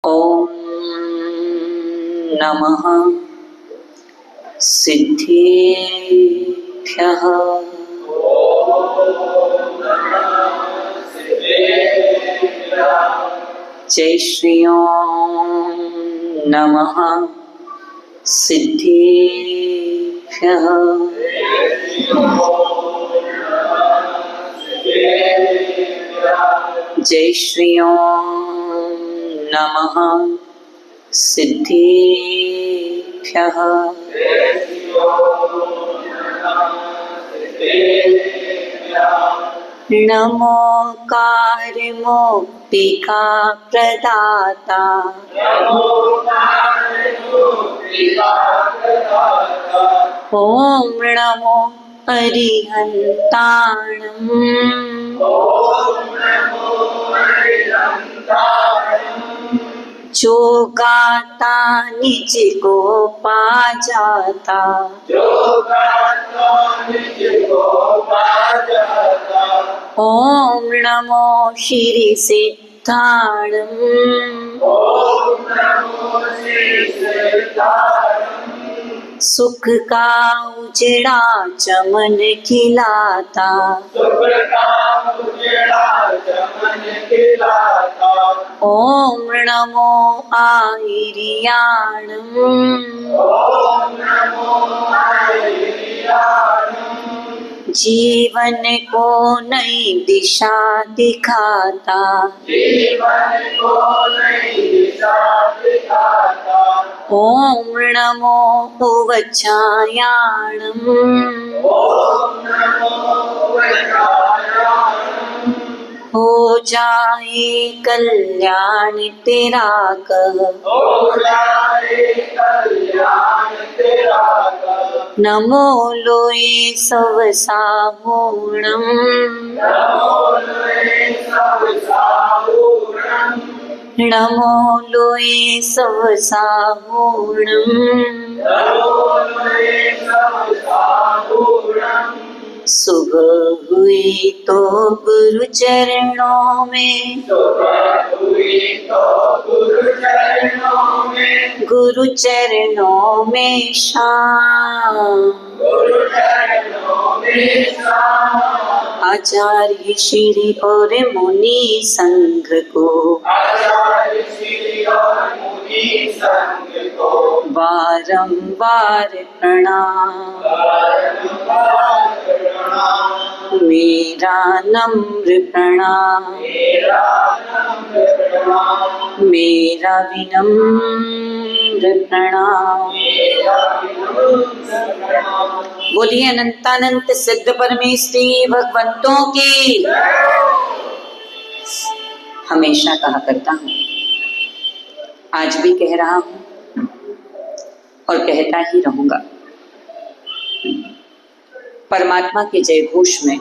ओम नमः सिद्धेभ्यः। जय श्री ओम नमः सिद्धेभ्यः। जय श्री ओम नमः सिद्धेभ्यः। नमोकार मुक्तिका प्रदाता, ओम नमो अरिहंताणम्, जो गाता निज को पा जाता, ओम नमो श्री सिद्धाणम्, सुख का उजड़ा चमन खिलाता, ओम नमो आहिर्याणम्, जीवन को नई दिशा दिखाता, ओम नमो उवचायाणम्, हो जाए कल्याण तेरा कह, नमो लोए सव साहूणम्, नमो लोए सव साहूणम्। सुबह हुई तो गुरु चरणों में, गुरु चरणों में शाम, आचार्य श्री और मुनि संघ को, बारंबार प्रणाम। मेरा नम्र प्रणाम, मेरा विनम्र प्रणाम। बोलिए अनंतानंत सिद्ध परमेश्वरी भगवंतों की। हमेशा कहा करता हूँ, आज भी कह रहा हूँ और कहता ही रहूंगा, परमात्मा के जय घोष में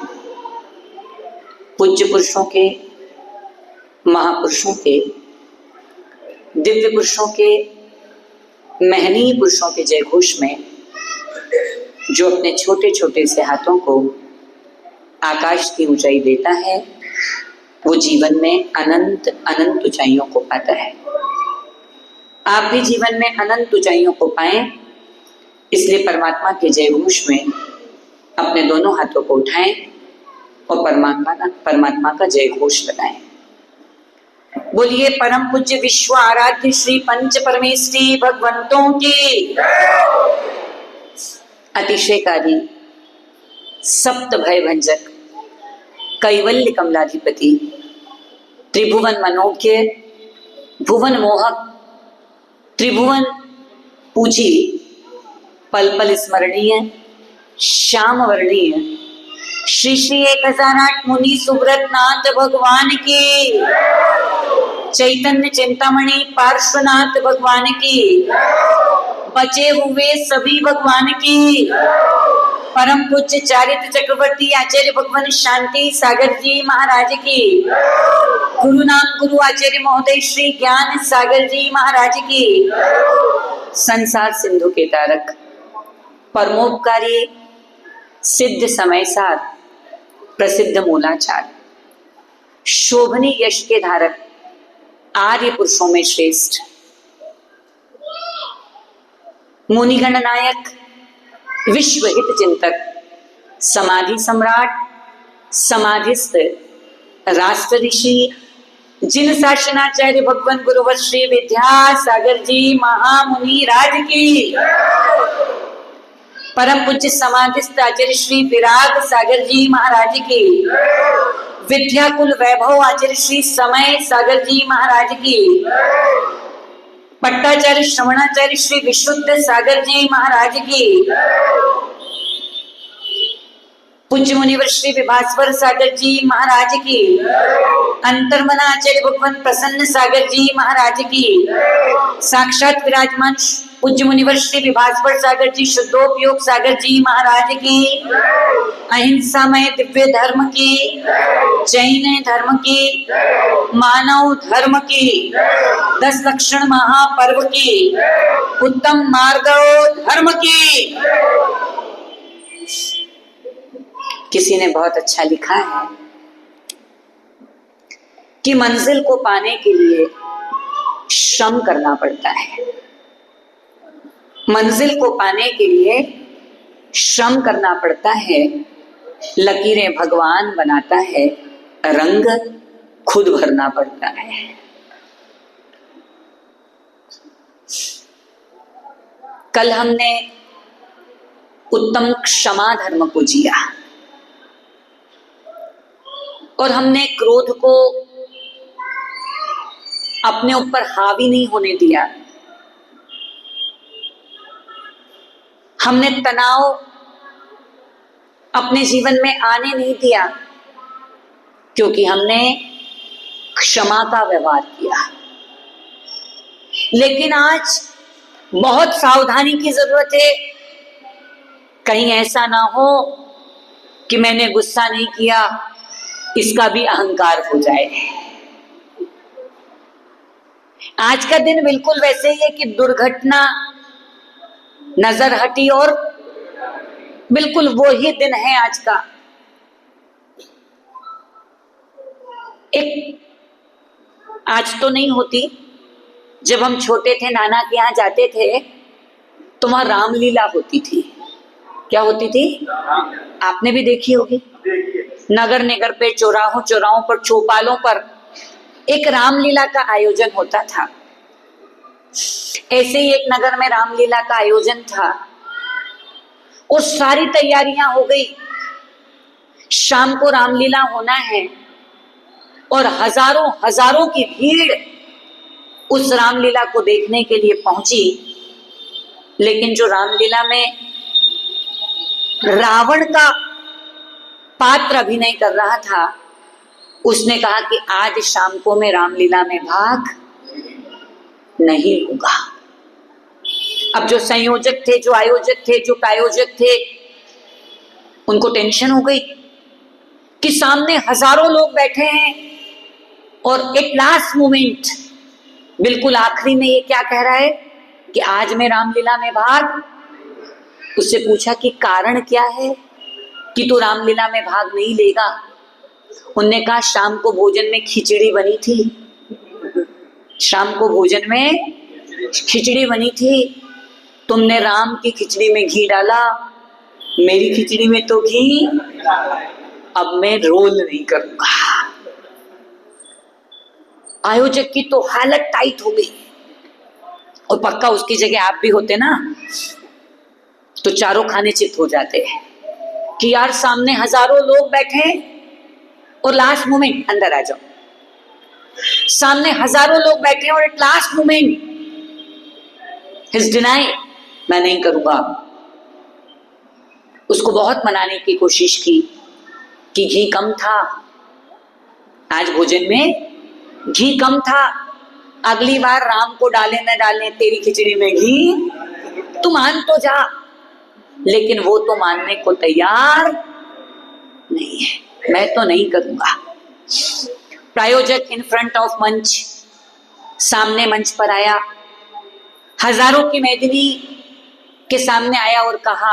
पूज्य पुरुषों के, महापुरुषों के, दिव्य पुरुषों के, महनीय पुरुषों के जय घोष में जो अपने छोटे छोटे से हाथों को आकाश की ऊंचाई देता है, वो जीवन में अनंत अनंत ऊंचाइयों को पाता है। आप भी जीवन में अनंत ऊंचाइयों को पाएं, इसलिए परमात्मा के जय घोष में अपने दोनों हाथों को उठाएं और परमात्मा का जय घोष लगाएं। बोलिए परम पूज्य विश्व आराध्य श्री पंच परमेश्वरी भगवंतों की। अतिशयकारी सप्त भय भंजक कैवल्य कमलाधिपति, त्रिभुवन मनोज्ञ, भुवन मोहक, त्रिभुवन पूजी, पल पल स्मरणीय, श्याम वर्णीय श्री श्री 1008 मुनि सुब्रत नाथ भगवान की, चैतन्य चिंतामणि पार्श्वनाथ भगवान की, बचे हुए सभी भगवान की, परम पूज्य चारित्र चक्रवर्ती आचार्य भगवान शांति सागर जी महाराज की, गुरु नाम गुरु आचार्य महोदय श्री ज्ञान सागर जी महाराज की, संसार सिंधु के तारक, परमोपकारी, सिद्ध समय सार, प्रसिद्ध मूलाचार, शोभनी यश के धारक, आर्य पुरुषों में श्रेष्ठ, मुनिगण नायक, विश्व हित चिंतक, समाधि सम्राट, समाधिस्थ, राष्ट्र ऋषि, जिन शासनाचार्य भगवान गुरुवर श्री विद्यासागर जी महामुनि राज की, परम पूज्य समाधिस्थ आचार्य श्री विराग सागर जी महाराज की, विद्याकुल वैभव आचार्य श्री समय सागर जी महाराज की, पट्टाचार्य श्रवणाचार्य श्री विशुद्ध सागर जी महाराज की, पूज्य मुनिवर श्री विभास्वर सागर जी महाराज की, अंतर्मना आचार्य भगवान प्रसन्न सागर जी महाराज की, साक्षात विराजमान पूज्य मुनिवर श्री विभास्वर सागर जी शुद्धोपयोग सागर जी महाराज की, अहिंसामय दिव्य धर्म की, जैन धर्म की, मानव धर्म की, 10 लक्षण महापर्व की, उत्तम मार्ग धर्म की। किसी ने बहुत अच्छा लिखा है कि मंजिल को पाने के लिए श्रम करना पड़ता है, मंजिल को पाने के लिए श्रम करना पड़ता है, लकीरें भगवान बनाता है, रंग खुद भरना पड़ता है। कल हमने उत्तम क्षमा धर्म को जिया और हमने क्रोध को अपने ऊपर हावी नहीं होने दिया, हमने तनाव अपने जीवन में आने नहीं दिया, क्योंकि हमने क्षमा का व्यवहार किया। लेकिन आज बहुत सावधानी की जरूरत है, कहीं ऐसा ना हो कि मैंने गुस्सा नहीं किया, इसका भी अहंकार हो जाए। आज का दिन बिल्कुल वैसे ही है कि दुर्घटना नजर हटी और बिल्कुल वो ही दिन है आज का। एक आज तो नहीं होती, जब हम छोटे थे नाना के यहाँ जाते थे तो वहां रामलीला होती थी। क्या होती थी? आपने भी देखी होगी। नगर निगर पे चौराहों चौराहों पर चौपालों पर एक रामलीला का आयोजन होता था। ऐसे ही एक नगर में रामलीला का आयोजन था और सारी तैयारियां हो गई, शाम को रामलीला होना है और हजारों हजारों की भीड़ उस रामलीला को देखने के लिए पहुंची। लेकिन जो रामलीला में रावण का पात्र अभिनय कर रहा था, उसने कहा कि आज शाम को मैं रामलीला में भाग नहीं लूंगा। अब जो संयोजक थे, जो आयोजक थे, जो प्रायोजक थे, उनको टेंशन हो गई कि सामने हजारों लोग बैठे हैं और एट लास्ट मोमेंट, बिल्कुल आखिरी में ये क्या कह रहा है कि आज मैं रामलीला में भाग। उससे पूछा कि कारण क्या है कि तू रामलीला में भाग नहीं लेगा। उनने कहा शाम को भोजन में खिचड़ी बनी थी, शाम को भोजन में खिचड़ी बनी थी, तुमने राम की खिचड़ी में घी डाला, मेरी खिचड़ी में तो घी, अब मैं रोल नहीं करूंगा। आयोजक की तो हालत टाइट हो गई और पक्का उसकी जगह आप भी होते ना तो चारों खाने चित हो जाते हैं कि यार सामने हजारों लोग बैठे और लास्ट मोमेंट अंदर आ जाओ, सामने हजारों लोग बैठे और at last moment his deny, मैं नहीं करूंगा। उसको बहुत मनाने की कोशिश की कि घी कम था, आज भोजन में घी कम था, अगली बार राम को डाले न डाले तेरी खिचड़ी में घी, तू मान तो जा। लेकिन वो तो मानने को तैयार नहीं है, मैं तो नहीं करूंगा। प्रायोजक इन फ्रंट ऑफ मंच, सामने मंच पर आया, हजारों की मेदिनी के सामने आया और कहा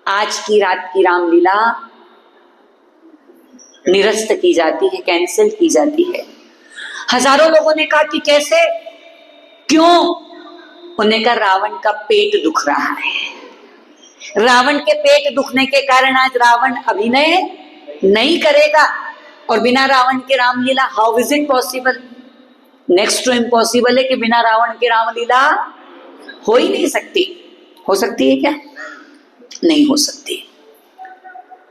आज की रात की रामलीला निरस्त की जाती है, कैंसिल की जाती है। हजारों लोगों ने कहा कि कैसे, क्यों? उन्होंने कहा रावण का पेट दुख रहा है। रावण के पेट दुखने के कारण आज रावण अभिनय नहीं करेगा, और बिना रावण के Ramlila how is it possible? Next to impossible है कि बिना रावण के रामलीला हो ही नहीं सकती। हो सकती है क्या? नहीं हो सकती।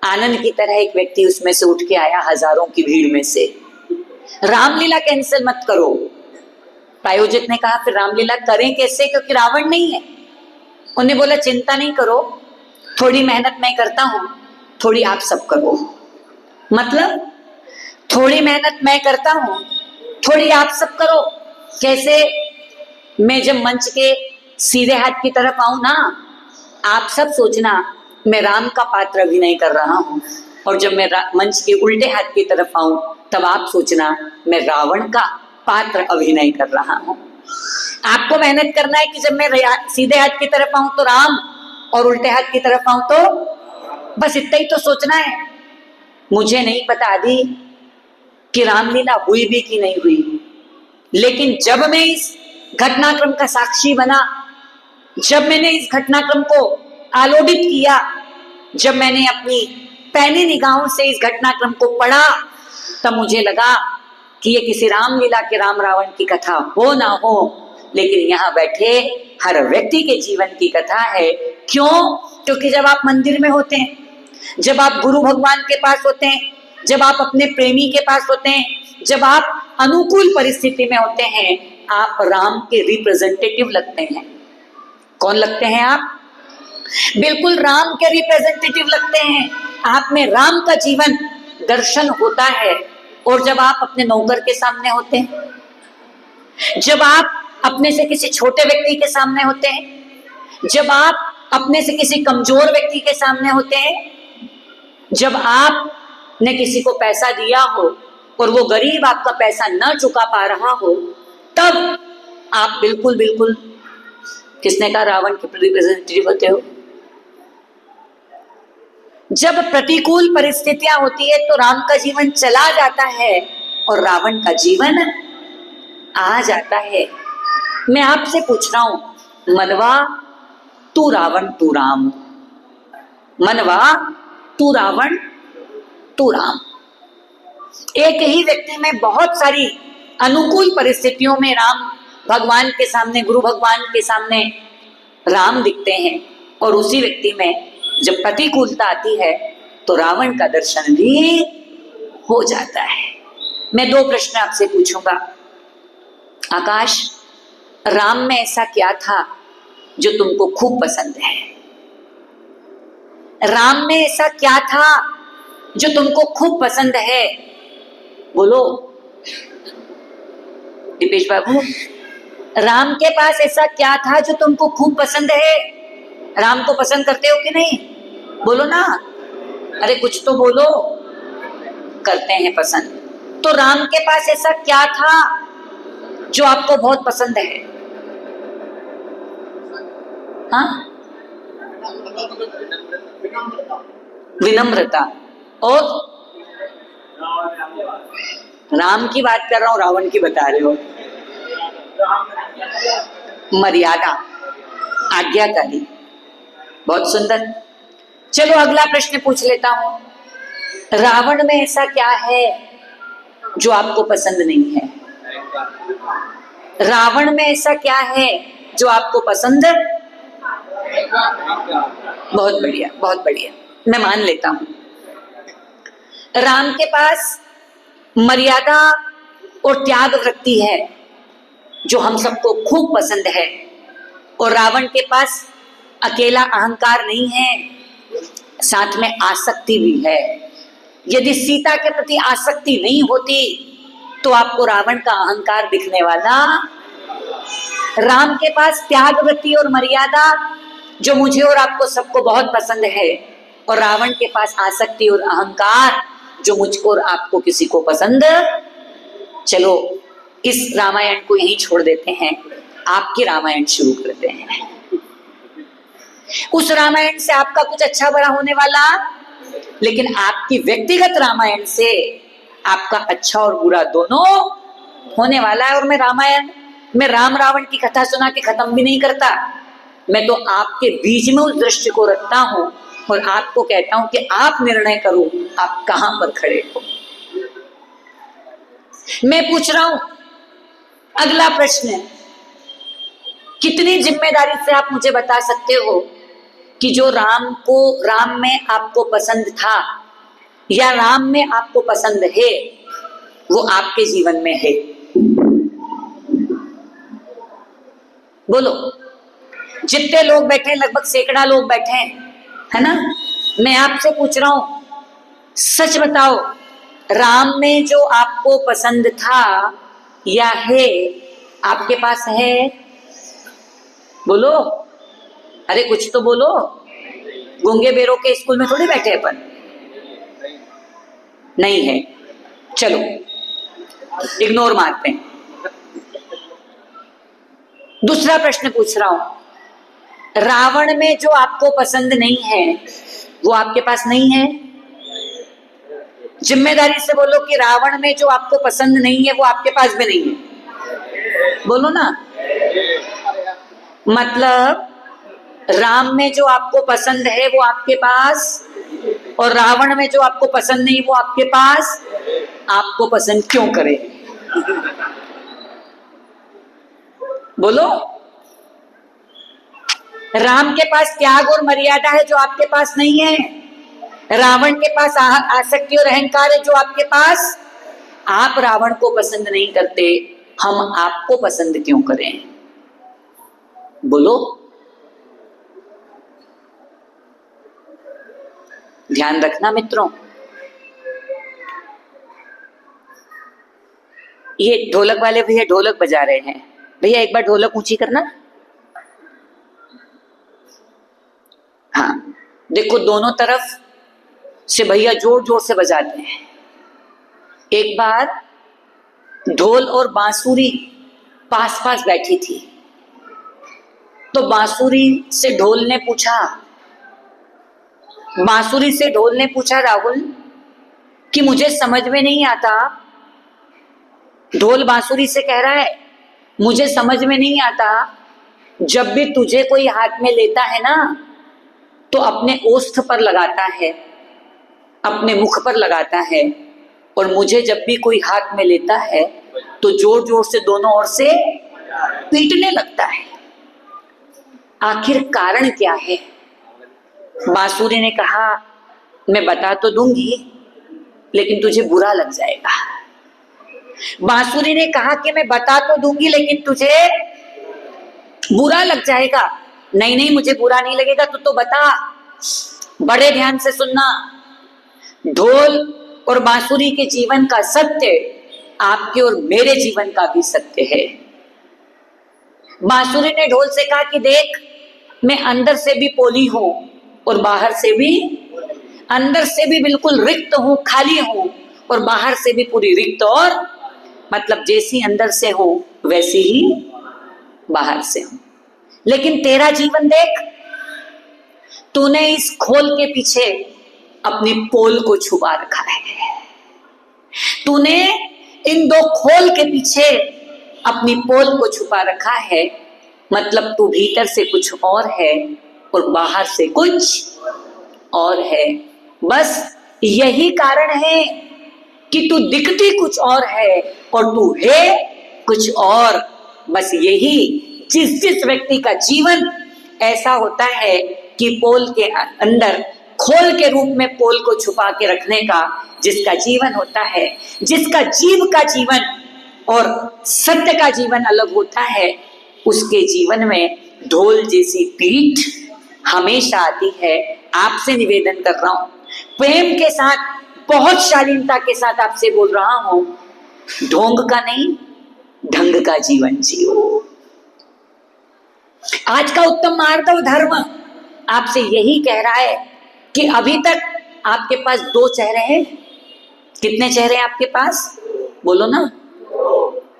आनंद की तरह एक व्यक्ति उसमें से उठ के आया हजारों की भीड़ में से, रामलीला कैंसिल मत करो। प्रायोजक ने कहा फिर रामलीला करें कैसे, क्योंकि रावण नहीं है। उन्होंने बोला चिंता नहीं करो, थोड़ी मेहनत मैं करता हूं, थोड़ी आप सब करो। मतलब थोड़ी मेहनत मैं करता हूं, थोड़ी आप सब करो। कैसे? मैं जब मंच के सीधे हाथ की तरफ आऊं ना, आप सब सोचना मैं राम का पात्र अभिनय कर रहा हूं, और जब मैं मंच के उल्टे हाथ की तरफ आऊं तब आप सोचना मैं रावण का पात्र अभिनय कर रहा हूं। आपको मेहनत करना है कि जब मैं सीधे हाथ की तरफ आऊं तो राम, और उल्टे हाथ की तरफ आऊं तो, बस इतना ही तो सोचना है। मुझे नहीं पता आदि कि रामलीला हुई भी कि नहीं हुई, लेकिन जब मैं इस घटनाक्रम का साक्षी बना, जब मैंने इस घटनाक्रम को आलोडित किया, जब मैंने अपनी पैनी निगाहों से इस घटनाक्रम को पढ़ा, तब मुझे लगा कि ये किसी रामलीला के राम रावण की कथा हो ना हो, लेकिन यहाँ बैठे हर व्यक्ति के जीवन की कथा है। क्यों? क्योंकि जब आप मंदिर में होते हैं, जब आप गुरु भगवान के पास होते हैं, जब आप अपने प्रेमी के पास होते हैं, जब आप अनुकूल परिस्थिति में होते हैं, आप राम के रिप्रेजेंटेटिव लगते हैं। कौन लगते हैं आप? बिल्कुल राम के रिप्रेजेंटेटिव लगते हैं। आप में राम का जीवन दर्शन होता है। और जब आप अपने नौकर के सामने होते हैं, जब आप अपने से किसी छोटे व्यक्ति के सामने होते हैं, जब आप अपने से किसी कमजोर व्यक्ति के सामने होते हैं, जब आपने किसी को पैसा दिया हो और वो गरीब आपका पैसा न चुका पा रहा हो, तब आप बिल्कुल बिल्कुल किसने कहा रावण के रिप्रेजेंटेटिव होते हो। जब प्रतिकूल परिस्थितियां होती है तो राम का जीवन चला जाता है और रावण का जीवन आ जाता है। मैं आपसे पूछ रहा हूं, मनवा तू रावण तू राम, मनवा तू रावण तू राम। एक ही व्यक्ति में बहुत सारी अनुकूल परिस्थितियों में राम भगवान के सामने, गुरु भगवान के सामने राम दिखते हैं, और उसी व्यक्ति में जब प्रतिकूलता आती है तो रावण का दर्शन भी हो जाता है। मैं दो प्रश्न आपसे पूछूंगा। आकाश, राम में ऐसा क्या था जो तुमको खूब पसंद है? राम में ऐसा क्या था जो तुमको खूब पसंद है? बोलो दीपेश बाबू, राम के पास ऐसा क्या था जो तुमको खूब पसंद है? राम को पसंद करते हो कि नहीं? बोलो ना, अरे कुछ तो बोलो। करते हैं पसंद। तो राम के पास ऐसा क्या था जो आपको बहुत पसंद है? हाँ, विनम्रता। और राम की बात कर रहा हूं, रावण की बता रहे हो? मर्यादा, आज्ञाकारी। बहुत सुंदर। चलो अगला प्रश्न पूछ लेता हूं। रावण में ऐसा क्या है जो आपको पसंद नहीं है? रावण में ऐसा क्या है जो आपको पसंद? बहुत बढ़िया, बहुत बढ़िया, मैं मान लेता हूं। राम के पास मर्यादा और त्याग वृत्ति है जो हम सबको खूब पसंद है, और रावण के पास अकेला अहंकार नहीं है, साथ में आसक्ति भी है। यदि सीता के प्रति आसक्ति नहीं होती तो आपको रावण का अहंकार दिखने वाला। राम के पास त्याग वृत्ति और मर्यादा जो मुझे और आपको सबको बहुत पसंद है, और रावण के पास आसक्ति और अहंकार जो मुझको और आपको किसी को पसंद। चलो इस रामायण को यहीं छोड़ देते हैं, आपकी रामायण शुरू करते हैं। उस रामायण से आपका कुछ अच्छा बड़ा होने वाला, लेकिन आपकी व्यक्तिगत रामायण से आपका अच्छा और बुरा दोनों होने वाला है। और मैं रामायण में राम रावण की कथा सुना के खत्म भी नहीं करता, मैं तो आपके बीच में उस दृश्य को रखता हूं और आपको कहता हूं कि आप निर्णय करो आप कहां पर खड़े हो। मैं पूछ रहा हूं अगला प्रश्न, कितनी जिम्मेदारी से आप मुझे बता सकते हो कि जो राम में आपको पसंद था या राम में आपको पसंद है वो आपके जीवन में है? बोलो। जितने लोग बैठे हैं, लगभग सैकड़ा लोग बैठे हैं, है ना? मैं आपसे पूछ रहा हूं, सच बताओ, राम में जो आपको पसंद था या है आपके पास है? बोलो, अरे कुछ तो बोलो। गूंगे बेरों के स्कूल में थोड़ी बैठे अपन, नहीं है, चलो इग्नोर मारते हैं। दूसरा प्रश्न पूछ रहा हूं, रावण में जो आपको पसंद नहीं है वो आपके पास नहीं है? जिम्मेदारी से बोलो कि रावण में जो आपको पसंद नहीं है वो आपके पास भी नहीं है। बोलो ना। मतलब राम में जो आपको पसंद है वो आपके पास, और रावण में जो आपको पसंद नहीं वो आपके पास। आपको पसंद क्यों करे? बोलो। राम के पास त्याग और मर्यादा है जो आपके पास नहीं है। रावण के पास आसक्ति और अहंकार है जो आपके पास। आप रावण को पसंद नहीं करते, हम आपको पसंद क्यों करें? बोलो। ध्यान रखना मित्रों, ये ढोलक वाले भैया ढोलक बजा रहे हैं, भैया एक बार ढोलक ऊंची करना। हाँ, देखो दोनों तरफ से भैया जोर जोर से बजाते हैं। एक बार ढोल और बांसुरी पास पास बैठी थी, तो बांसुरी से ढोल ने पूछा राहुल कि मुझे समझ में नहीं आता। ढोल बांसुरी से कह रहा है मुझे समझ में नहीं आता, जब भी तुझे कोई हाथ में लेता है ना तो अपने ओष्ठ पर लगाता है, अपने मुख पर लगाता है, और मुझे जब भी कोई हाथ में लेता है तो जोर जोर से दोनों ओर से पीटने लगता है। आखिर कारण क्या है? बांसुरी ने कहा मैं बता तो दूंगी लेकिन तुझे बुरा लग जाएगा। बांसुरी ने कहा कि मैं बता तो दूंगी लेकिन तुझे बुरा लग जाएगा। नहीं नहीं, मुझे बुरा नहीं लगेगा, तो बता। बड़े ध्यान से सुनना, ढोल और बांसुरी के जीवन का सत्य आपके और मेरे जीवन का भी सत्य है। बांसुरी ने ढोल से कहा कि देख, मैं अंदर से भी पोली हूं और बाहर से भी, अंदर से भी बिल्कुल रिक्त हूं, खाली हूं, और बाहर से भी पूरी रिक्त, और मतलब जैसी अंदर से हो वैसी ही बाहर से हो। लेकिन तेरा जीवन देख, तूने इस खोल के पीछे अपनी पोल को छुपा रखा है। तूने इन दो खोल के पीछे अपनी पोल को छुपा रखा है। मतलब तू भीतर से कुछ और है और बाहर से कुछ और है। बस यही कारण है कि तू दिखती कुछ और है और तू है कुछ और। बस यही, जिस व्यक्ति का जीवन ऐसा होता है कि पोल के अंदर खोल के रूप में पोल को छुपा के रखने का जिसका जीवन होता है, जिसका जीव का जीवन और सत्य का जीवन अलग होता है, उसके जीवन में ढोल जैसी पीठ हमेशा आती है। आपसे निवेदन कर रहा हूं, प्रेम के साथ, बहुत शालीनता के साथ आपसे बोल रहा हूं, ढोंग का नहीं ढंग का जीवन जियो। आज का उत्तम मार्ग धर्म आपसे यही कह रहा है कि अभी तक आपके पास दो चेहरे हैं। कितने चेहरे हैं आपके पास? बोलो ना।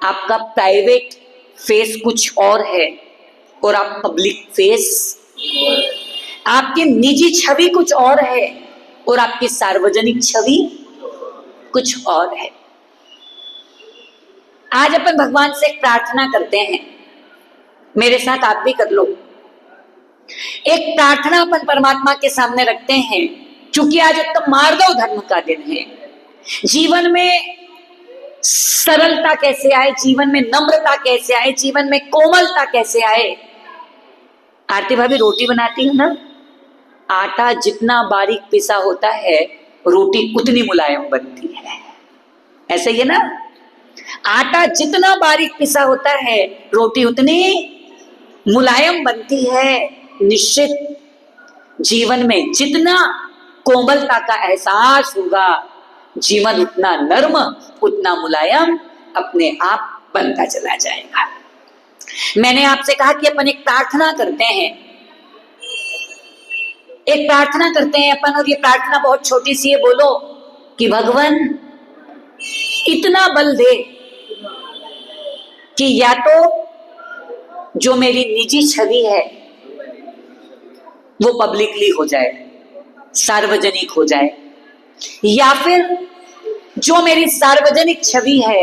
आपका प्राइवेट फेस कुछ और है और आप पब्लिक फेस, आपकी निजी छवि कुछ और है और आपकी सार्वजनिक छवि कुछ और है। आज अपन भगवान से एक प्रार्थना करते हैं, मेरे साथ आप भी कर लो। एक प्रार्थना अपन परमात्मा के सामने रखते हैं, क्योंकि आज उत्तम मार्गव धर्म का दिन है। जीवन में सरलता कैसे आए, जीवन में नम्रता कैसे आए, जीवन में कोमलता कैसे आए। आरती भाभी रोटी बनाती है ना, आटा जितना बारीक पिसा होता है रोटी उतनी मुलायम बनती है, ऐसे ही है ना। आटा जितना बारीक पिसा होता है रोटी उतनी मुलायम बनती है। निश्चित जीवन में जितना कोमलता का एहसास होगा, जीवन उतना नर्म, उतना मुलायम अपने आप बनता चला जाएगा। मैंने आपसे कहा कि अपन एक प्रार्थना करते हैं, एक प्रार्थना करते हैं अपन, और ये प्रार्थना बहुत छोटी सी है। बोलो कि भगवान इतना बल दे कि या तो जो मेरी निजी छवि है वो पब्लिकली हो जाए, सार्वजनिक हो जाए, या फिर जो मेरी सार्वजनिक छवि है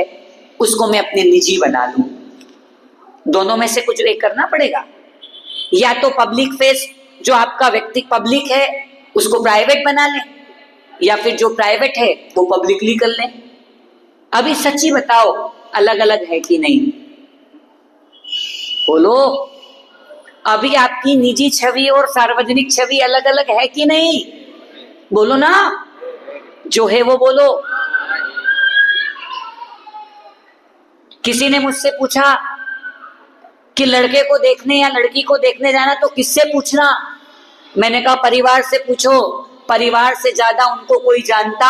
उसको मैं अपने निजी बना लूं। दोनों में से कुछ एक करना पड़ेगा। या तो पब्लिक फेस, जो आपका व्यक्ति पब्लिक है उसको प्राइवेट बना लें, या फिर जो प्राइवेट है वो पब्लिकली कर लें। अभी सच्ची बताओ, अलग अलग है कि नहीं? बोलो, अभी आपकी निजी छवि और सार्वजनिक छवि अलग अलग है कि नहीं? बोलो ना, जो है वो बोलो। किसी ने मुझसे पूछा कि लड़के को देखने या लड़की को देखने जाना तो किससे पूछना? मैंने कहा परिवार से पूछो, परिवार से ज्यादा उनको कोई जानता।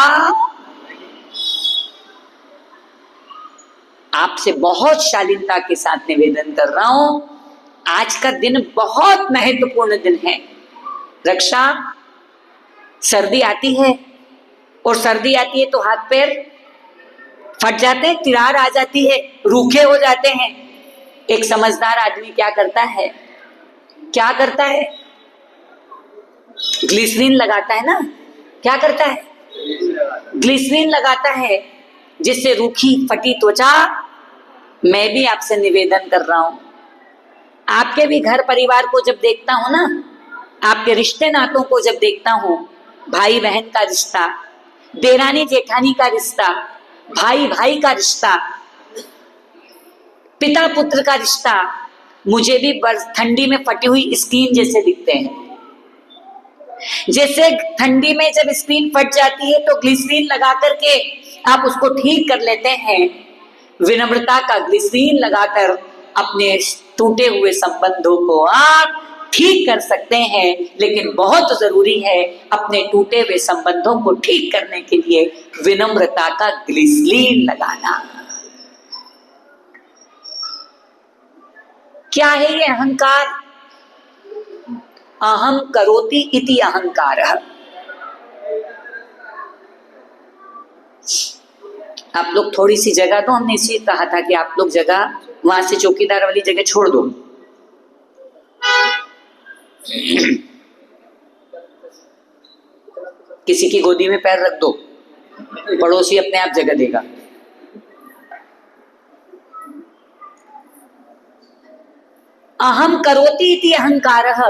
आपसे बहुत शालीनता के साथ निवेदन कर रहा हूं, आज का दिन बहुत महत्वपूर्ण दिन है। रक्षा, सर्दी आती है, और सर्दी आती है तो हाथ पैर फट जाते हैं, तिरार आ जाती है, रूखे हो जाते हैं। एक समझदार आदमी क्या करता है? क्या करता है? ग्लिसरीन लगाता है ना। क्या करता है? ग्लिसरीन लगाता है, जिससे रूखी फटी त्वचा। मैं भी आपसे निवेदन कर रहा हूं, आपके भी घर परिवार को जब देखता हूं ना, आपके रिश्ते नातों को जब देखता हूं, भाई बहन का रिश्ता, देरानी जेठानी का रिश्ता, भाई भाई का रिश्ता, पिता पुत्र का रिश्ता, मुझे भी ठंडी में फटी हुई स्किन जैसे दिखते हैं। जैसे ठंडी में जब स्किन फट जाती है तो ग्लिसरीन लगा करके आप उसको ठीक कर लेते हैं। विनम्रता का ग्लिसरीन लगाकर अपने टूटे हुए संबंधों को आप ठीक कर सकते हैं, लेकिन बहुत जरूरी है अपने टूटे हुए संबंधों को ठीक करने के लिए विनम्रता का ग्लिसरीन लगाना। क्या है ये अहंकार? अहम करोति इति अहंकारः। आप लोग थोड़ी सी जगह दो, हमने इसलिए कहा था कि आप लोग जगह वहां से चौकीदार वाली जगह छोड़ दो। किसी की गोदी में पैर रख दो, पड़ोसी अपने आप जगह देगा। अहम करोति इति अहंकारः,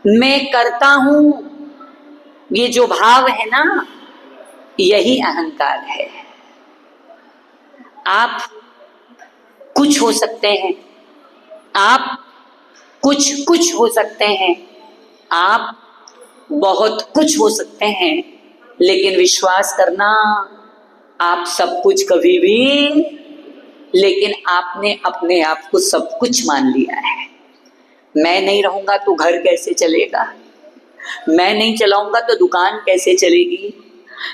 मैं करता हूं, ये जो भाव है ना, यही अहंकार है। आप कुछ हो सकते हैं, आप कुछ हो सकते हैं, आप बहुत कुछ हो सकते हैं, लेकिन विश्वास करना, आप सब कुछ कभी भी, लेकिन आपने अपने आप को सब कुछ मान लिया है। मैं नहीं रहूंगा तो घर कैसे चलेगा, मैं नहीं चलाऊंगा तो दुकान कैसे चलेगी,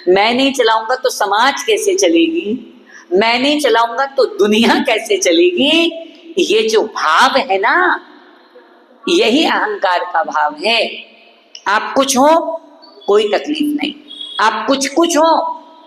मैं नहीं चलाऊंगा तो समाज कैसे चलेगी, मैं नहीं चलाऊंगा तो दुनिया कैसे चलेगी। ये जो भाव है ना, यही अहंकार का भाव है। आप कुछ हो कोई तकलीफ नहीं, आप कुछ हो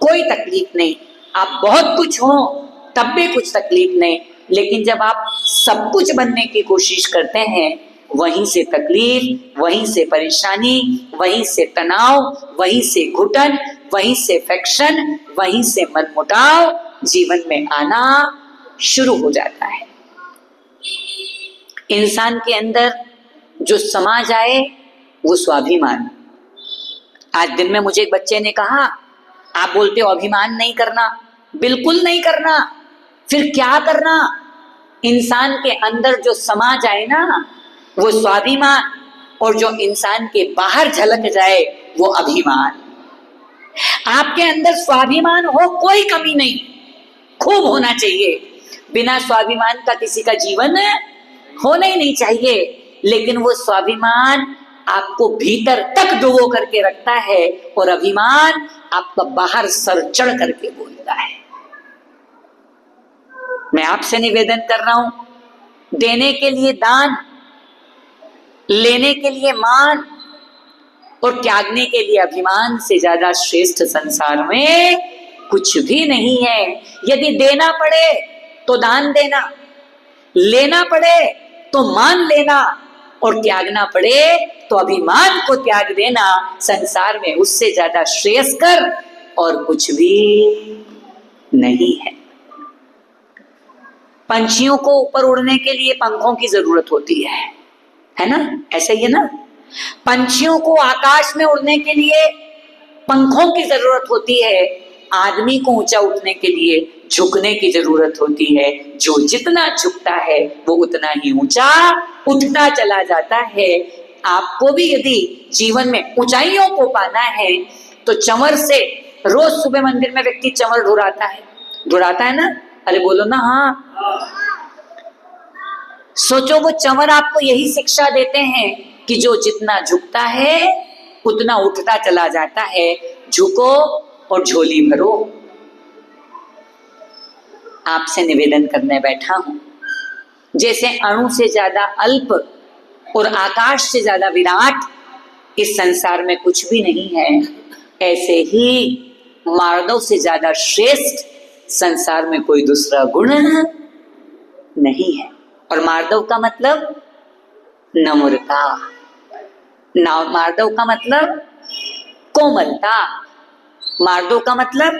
कोई तकलीफ नहीं, आप बहुत कुछ हो तब भी कुछ तकलीफ नहीं, लेकिन जब आप सब कुछ बनने की कोशिश करते हैं, वहीं से तकलीफ, वहीं से परेशानी, वहीं से तनाव, वहीं से घुटन, वहीं से फ्रिक्शन, वहीं से मनमुटाव जीवन में आना शुरू हो जाता है। इंसान के अंदर जो समा जाए वो स्वाभिमान। आज दिन में मुझे एक बच्चे ने कहा, आप बोलते हो अभिमान नहीं करना, बिल्कुल नहीं करना, फिर क्या करना? इंसान के अंदर जो समा जाए ना वो स्वाभिमान, और जो इंसान के बाहर झलक जाए वो अभिमान। आपके अंदर स्वाभिमान हो, कोई कमी नहीं, खूब होना चाहिए। बिना स्वाभिमान का किसी का जीवन होना ही नहीं चाहिए, लेकिन वो स्वाभिमान आपको भीतर तक डुबो करके रखता है और अभिमान आपका बाहर सर चढ़ करके बोलता है। मैं आपसे निवेदन कर रहा हूं, देने के लिए दान, लेने के लिए मान और त्यागने के लिए अभिमान से ज्यादा श्रेष्ठ संसार में कुछ भी नहीं है। यदि देना पड़े तो दान देना, लेना पड़े तो मान लेना, और त्यागना पड़े तो अभिमान को त्याग देना, संसार में उससे ज्यादा श्रेयस्कर और कुछ भी नहीं है। पंछियों को ऊपर उड़ने के लिए पंखों की जरूरत होती है ना? ऐसा ही है ना? पंछियों को आकाश में उड़ने के लिए पंखों की जरूरत होती है। आदमी को ऊंचा उठने के लिए झुकने की जरूरत होती है। जो जितना झुकता है वो उतना ही ऊंचा उठता चला जाता है। आपको भी यदि जीवन में ऊंचाइयों को पाना है तो चंवर से, रोज सुबह मंदिर में व्यक्ति चंवर ढुराता है ना? अरे बोलो ना हाँ। सोचो वो चंवर आपको यही शिक्षा देते हैं कि जो जितना झुकता है उतना उठता चला जाता है। झुको और झोली भरो। आपसे निवेदन करने बैठा हूं, जैसे अणु से ज्यादा अल्प और आकाश से ज्यादा विराट इस संसार में कुछ भी नहीं है, ऐसे ही मार्दव से ज्यादा श्रेष्ठ संसार में कोई दूसरा गुण नहीं है। और मार्दव का मतलब नम्रता, मार्दव का मतलब कोमलता, मार्दव का मतलब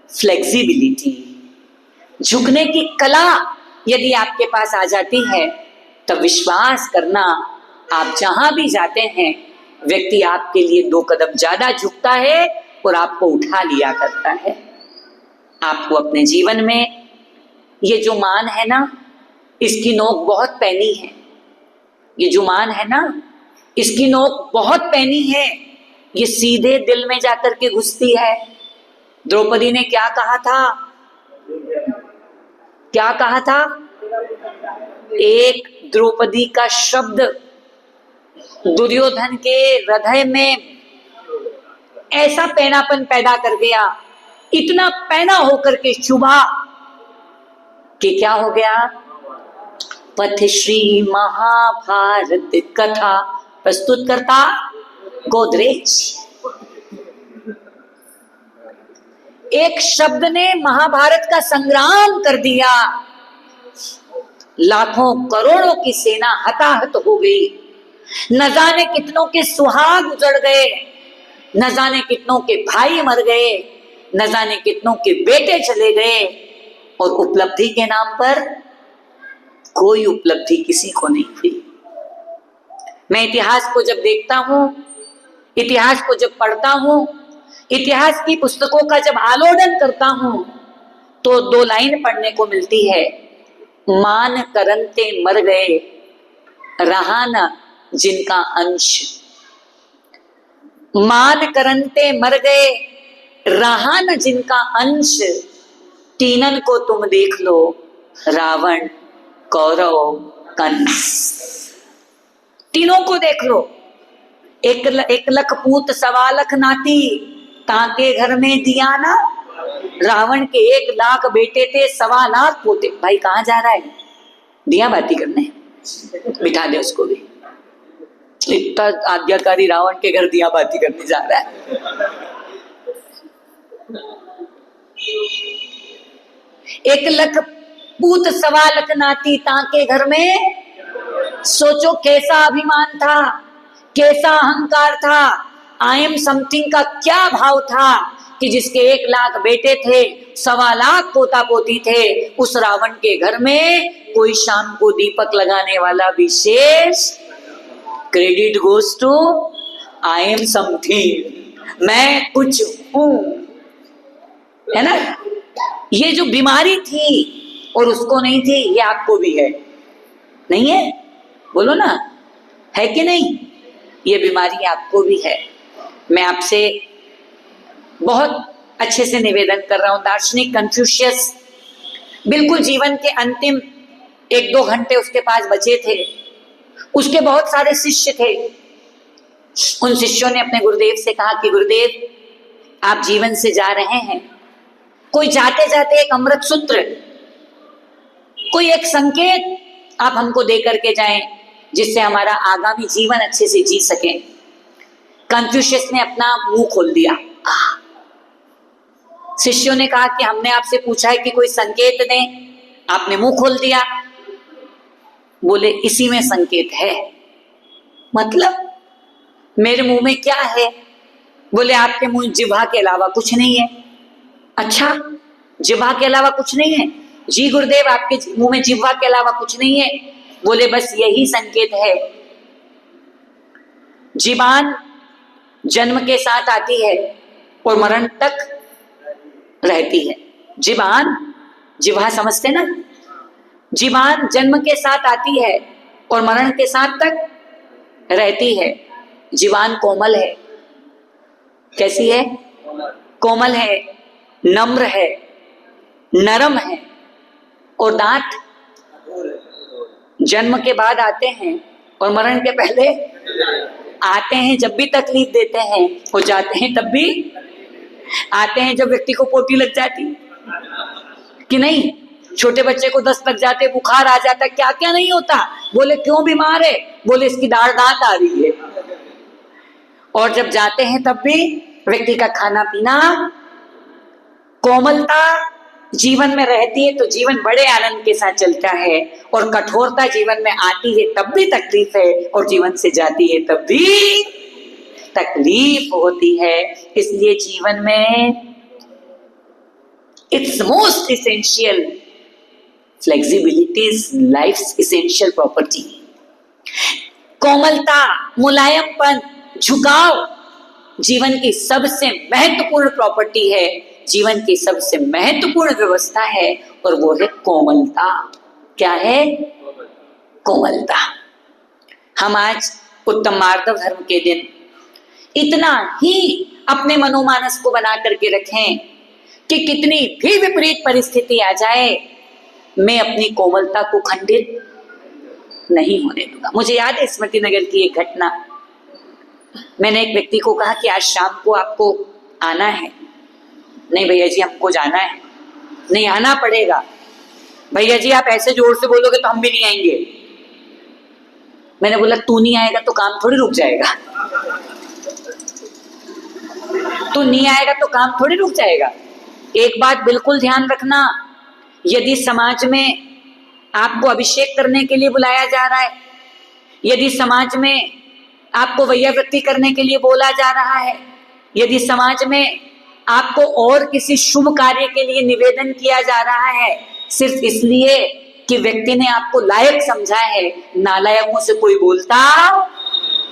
फ्लेक्सिबिलिटी। झुकने की कला यदि आपके पास आ जाती है तो विश्वास करना, आप जहां भी जाते हैं व्यक्ति आपके लिए 2 कदम ज्यादा झुकता है और आपको उठा लिया करता है। आपको अपने जीवन में ये जो मान है ना, इसकी नोक बहुत पैनी है। ये जो मान है ना, इसकी नोक बहुत पैनी है। ये सीधे दिल में जाकर के घुसती है। द्रौपदी ने क्या कहा था? क्या कहा था? एक द्रौपदी का शब्द दुर्योधन के हृदय में ऐसा पैनापन पैदा कर गया, इतना पैना होकर के चुभा कि क्या हो गया? पथश्री महाभारत कथा प्रस्तुत करता गोदरेज। एक शब्द ने महाभारत का संग्राम कर दिया। लाखों करोड़ों की सेना हताहत हो गई। न जाने कितनों के सुहाग उजड़ गए, न जाने कितनों के भाई मर गए, न जाने कितनों के बेटे चले गए, और उपलब्धि के नाम पर कोई उपलब्धि किसी को नहीं हुई। मैं इतिहास को जब देखता हूं, इतिहास को जब पढ़ता हूं, इतिहास की पुस्तकों का जब आलोडन करता हूं, तो 2 लाइन पढ़ने को मिलती है। मान करनते मर गए, रहा न जिनका अंश। मान करनते मर गए, रहा न जिनका अंश। तीनन को तुम देख लो, रावण कौरव कंस। तीनों को देख लो। एक लख पूत 1.25 लाख नाती, ताके घर में दिया ना। रावण के 1 लाख बेटे थे, 1.25 लाख पोते। भाई कहाँ जा रहा है? दिया बाती करने, बिठा दे उसको भी। इतना आज्ञाकारी रावण के घर दिया बाती करने जा रहा है। एक लख पूत 1.25 लाख नाती, ताके घर में। सोचो कैसा अभिमान था, कैसा अहंकार था, आई एम समथिंग का क्या भाव था कि जिसके 1 लाख बेटे थे, 1.25 लाख पोता पोती थे, उस रावण के घर में कोई शाम को दीपक लगाने वाला विशेष। Credit goes to I am something, मैं कुछ हूं, है ना। ये जो बीमारी थी और उसको नहीं थी, ये आपको भी है, नहीं है? बोलो ना, है कि नहीं? ये बीमारी आपको भी है। मैं आपसे बहुत अच्छे से निवेदन कर रहा हूं। दार्शनिक कन्फ्यूशियस बिल्कुल जीवन के अंतिम 1-2 घंटे उसके पास बचे थे। उसके बहुत सारे शिष्य थे। उन शिष्यों ने अपने गुरुदेव से कहा कि गुरुदेव, आप जीवन से जा रहे हैं, कोई जाते जाते एक अमृत सूत्र, कोई एक संकेत आप हमको दे करके जाएं, जिससे हमारा आगामी जीवन अच्छे से जी सके। कन्फ्यूशियस ने अपना मुंह खोल दिया। शिष्यों ने कहा कि हमने आपसे पूछा है कि कोई संकेत दें, आपने मुंह खोल दिया। बोले इसी में संकेत है। मतलब मेरे मुंह में क्या है? बोले आपके मुंह जिह्वा के अलावा कुछ नहीं है। अच्छा, जिह्वा के अलावा कुछ नहीं है? जी गुरुदेव, आपके मुंह में जिह्वा के अलावा कुछ नहीं है। बोले बस यही संकेत है। जीवान जन्म के साथ आती है और मरण तक रहती है। जीवान, जिह्वा समझते ना? जीवान जन्म के साथ आती है और मरण के साथ तक रहती है। जीवान कोमल है। कैसी है? कोमल है, नम्र है, नरम है। और दांत जन्म के बाद आते हैं और मरण के पहले आते हैं, जब भी तकलीफ देते हैं, और जाते हैं तब भी आते हैं जब व्यक्ति को पोटी लग जाती कि नहीं। छोटे बच्चे को 10 लग जाते, बुखार आ जाता, क्या क्या नहीं होता। बोले क्यों बीमार है? बोले इसकी दांत आ रही है। और जब जाते हैं तब भी व्यक्ति का खाना पीना, कोमलता जीवन में रहती है तो जीवन बड़े आनंद के साथ चलता है, और कठोरता जीवन में आती है तब भी तकलीफ है, और जीवन से जाती है तब भी तकलीफ होती है। इसलिए जीवन में it's most essential, flexibility is life's essential property. कोमलता, मुलायमपन, झुकाव जीवन की सबसे महत्वपूर्ण प्रॉपर्टी है, जीवन की सबसे महत्वपूर्ण व्यवस्था है, और वो है कोमलता। क्या है? कोमलता। हम आज उत्तम मार्दव धर्म के दिन इतना ही अपने मनोमानस को बना करके रखें कि कितनी भी विपरीत परिस्थिति आ जाए, मैं अपनी कोमलता को खंडित नहीं होने दूंगा। मुझे याद है स्मृति नगर की एक घटना। मैंने एक व्यक्ति को कहा कि आज शाम को आपको आना है। नहीं भैया जी, हमको जाना है। नहीं, आना पड़ेगा। भैया जी आप ऐसे जोर से बोलोगे तो हम भी नहीं आएंगे। मैंने बोला तू नहीं आएगा तो काम थोड़ी रुक जाएगा। तू नहीं आएगा तो काम थोड़ी रुक जाएगा। एक बात बिल्कुल ध्यान रखना, यदि समाज में आपको अभिषेक करने के लिए बुलाया जा रहा है, यदि समाज में आपको वैयावृत्ति करने के लिए बोला जा रहा है, यदि समाज में आपको और किसी शुभ कार्य के लिए निवेदन किया जा रहा है, सिर्फ इसलिए कि व्यक्ति ने आपको लायक समझा है, नालायकों से कोई बोलता,